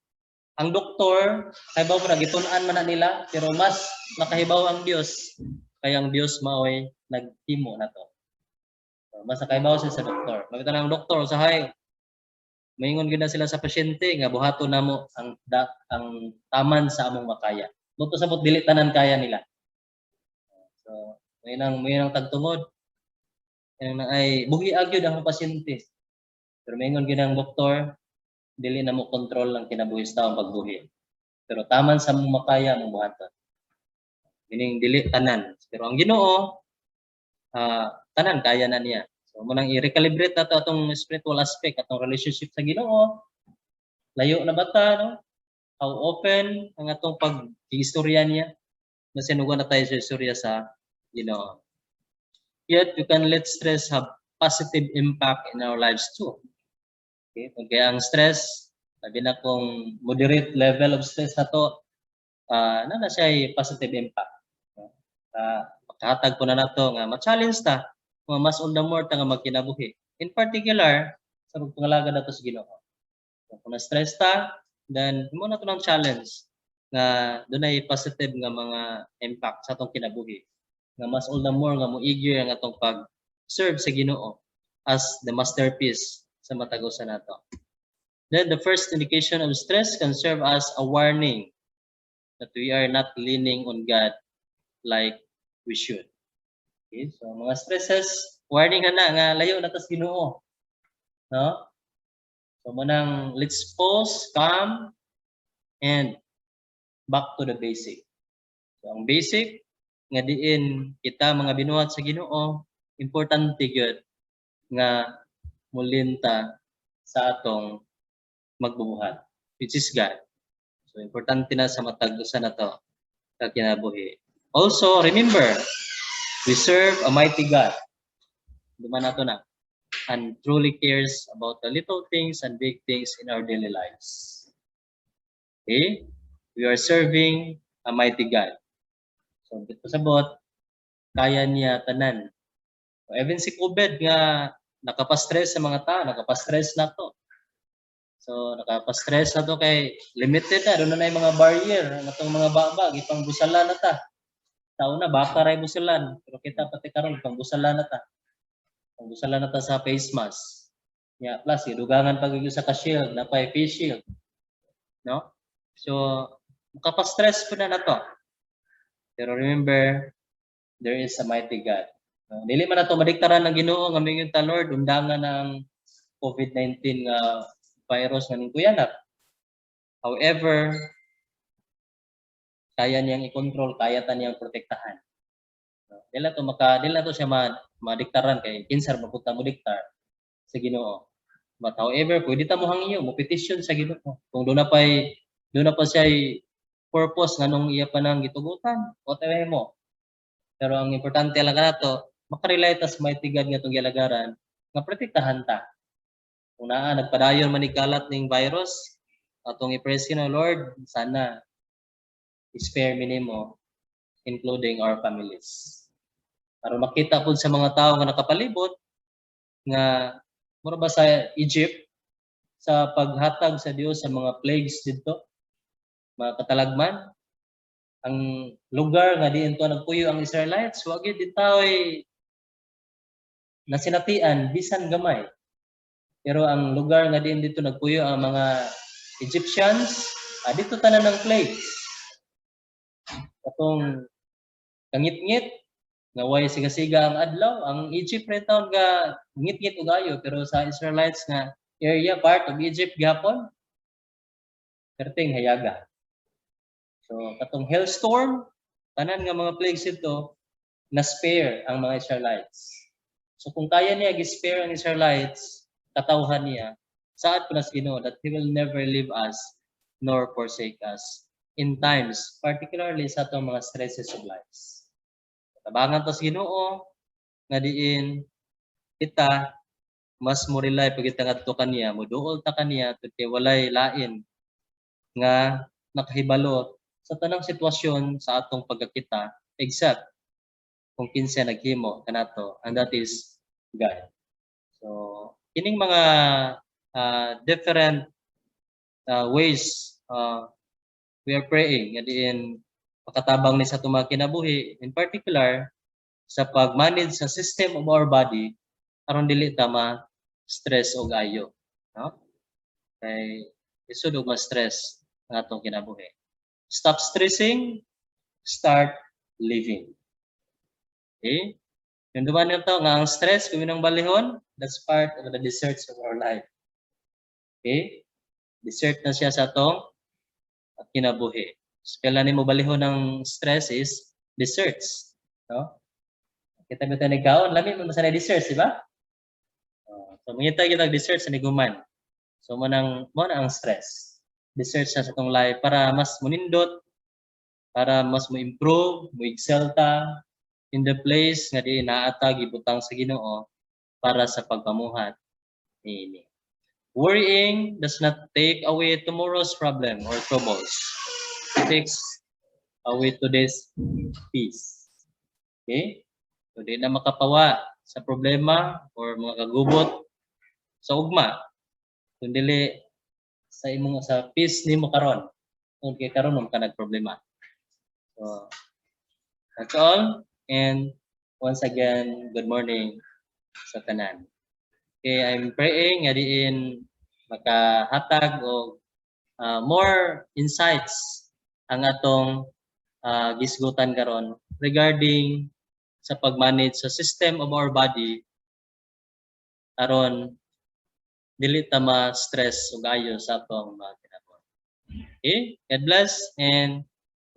ang doktor kaybaw mo nagitun-an man na nila, pero mas nakahibaw ang Dios. Kaya ang Dios maoy naghimo nato. So, mas nakaibaw siya sa doktor. Makita na ang doktor usahay. Maingon gyud na sila sa pasyente nga buhaton namo ang taman sa among makaya. Buto sabot dili tanan kaya nila. So, may nang tagtungod. Yan ay buhi agyud ang pasyente. Pero maingon gyud ang doktor, dili na mo kontrol ang kinabuhis taong pagbuhi. Pero taman sa among makaya mong buhaton. Meaning dili tanan. Pero ang Ginoo tanan kaya na niya. So mo nang i-recalibrate nato atong spiritual aspect, atong relationship sa Ginoo. Layo na bata, no? How open ang atong pag-istorya niya. Masinugan na tayo sa istorya sa Ginoo. Yet we can let stress have positive impact in our lives too. Okay? Kaya ang stress, sabi na kung moderate level of stress na to, na siya ay positive impact. Makahatag po na nato nga ma-challenge ta, nga mas on the more ta nga magkinabuhi. In particular, sa pagpangalaga nato sa Ginoo. So, kung na-stress ta, then mo na to ng challenge nga dunay positive nga mga impact sa atong kinabuhi. Nga mas all the more nga mo eager ang atong pag-serve sa Ginoo as the masterpiece sa matag usa nato. Then the first indication of stress can serve as a warning that we are not leaning on God like we should. Okay? So mga stresses, warning na nga layo na tas Ginoo. No? So munang let's pause, calm, and back to the basic. So ang basic nga diin kita mga binuhat sa Ginoo, importante gyud nga mulinta sa atong magbubuhat, which is God. So importante na sa matag usa na to sa kinabuhi. Also, remember, we serve a mighty God. Duman nato na. And truly cares about the little things and big things in our daily lives. Okay? We are serving a mighty God. So, dito sabot, kaya niya tanan. So, even si COVID nga nakapastress sa mga tao, nakapastress na to. So, nakapastress na to kay limited na. Doon na yung mga barrier. Ang itong mga babag, ipang busala na ta. Tao na, baka rin busalan. Pero kita pati karon pang busala na ta. Pang busala na ta sa face mask. Yeah, plus, idugangan pag sa ka-shield, na pa face shield. No? So, makapastress po na to. Pero remember, there is a mighty God. Dili man nato madiktaran ng Ginoo nga mingon ta Lord undangan ng COVID-19 nga virus nga ning kuyanap. However, kaya niyang i-control, kaya ta niyang protektahan. Dili na to siya madiktaran kay kinsar mapunta mo diktar sa Ginoo. But however, pwede ta mo hangiyo, mo petition sa Ginoo. Kung doon na pa siya purpose nga nung iya pa nang gitugutan, whatever mo. Pero ang importante lang nato, makarelate as mighty God nga itong gilagaran, nga protektahan ta. Kung nagpadayon manikalat ning virus, atong i-praise Lord, sana spare minimo, including our families. Para makita po sa mga tao nga nakapalibot, nga mura ba sa Egypt, sa paghatag sa Dios sa mga plagues dito, mga katalagman, ang lugar nga diin to nagpuyo ang Israelites, wag gyud ditaw nasinatian bisan gamay. Pero ang lugar nga din dito nagpuyo ang mga Egyptians, dito tanan ng plagues. Katong kangit-ngit, nga way siga-siga ang adlaw, ang Egypt rin taon nga ngit-ngit ugayo, pero sa Israelites nga area, part of Egypt gihapon, perting hayaga. So, katong hailstorm, tanan nga mga plagues ito, na-spare ang mga Israelites. So, kung kaya niya gi-spare ang Israelites, katawhan niya, saad ko na sa Ginoo that He will never leave us nor forsake us in times, particularly sa itong mga stresses of lives. Tabangan to sa Ginoo, nga diin kita, mas mo rely pag kita ngadto kaniya, moduol ta kaniya, kay walay lain nga nakahibalo sa tanang sitwasyon sa atong pagkakita, except kung kinsa naghimo kanato, and that is God. So, kining mga different ways we are praying nga diin pakatabang ni sa atong kinabuhi, in particular sa pag-manage sa system of our body aron dili ta ma-stress og ayo, no? Kay isud og ma-stress ang atong kinabuhi. Stop stressing, start living. Okay? Yung duman nito nga ang stress kung ang balihon, that's part of the deserts of our life. Okay? Desert na siya sa atong kinabuhi. So, kailan mo balihon ng stress is deserts. No? Kita mo tayo nagkaon, lamin mo sa deserts, di ba? So, mangita kita deserts sa niguman. So, mo na ang stress. Deserts na sa atong life para mas munindot, para mas mo-improve, mo-excel ta, in the place nga di naata gibutang sa Ginoo para sa pagpamuhat niini. Worrying does not take away tomorrow's problem or troubles. It takes away today's peace. Okay? So di na makapawa sa problema or mga kagubot sa ugma. Kundi sa imong sa peace nimo karon. Kung kay karon mo ka nagproblema. So that's all. And once again, good morning sa tanan. Okay, I'm praying nga diin makahatag og more insights ang atong gisgutan karon regarding sa pag-manage sa system of our body aron dili ta ma-stress ug ayo sa atong mga kinabuhi. Okay? God bless and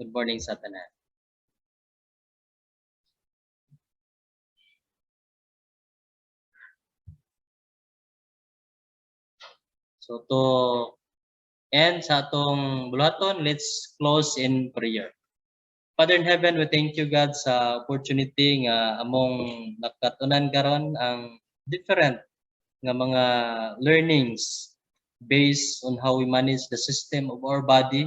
good morning sa tanan. So to end sa atong bulaton, let's close in prayer. Father in heaven, we thank you God sa opportunity nga among nakatunan karon ang different nga mga learnings based on how we manage the system of our body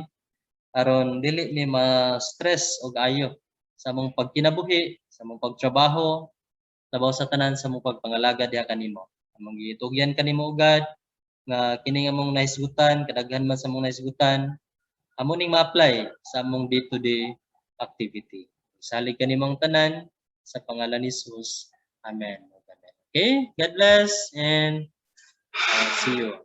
aron dili ni ma-stress og ayo sa among pagkinabuhi, sa among pagtrabaho, labaw sa tanan sa among pagpangalaga diha kanimo. Among giitugyan kanimo God nga kining among nahisgutan, kadaghan man sa among nahisgutan, amo ning ma-apply sa among day-to-day activity. Salig kanimong tanan sa pangalan ni Jesus. Amen. Okay? God bless and see you.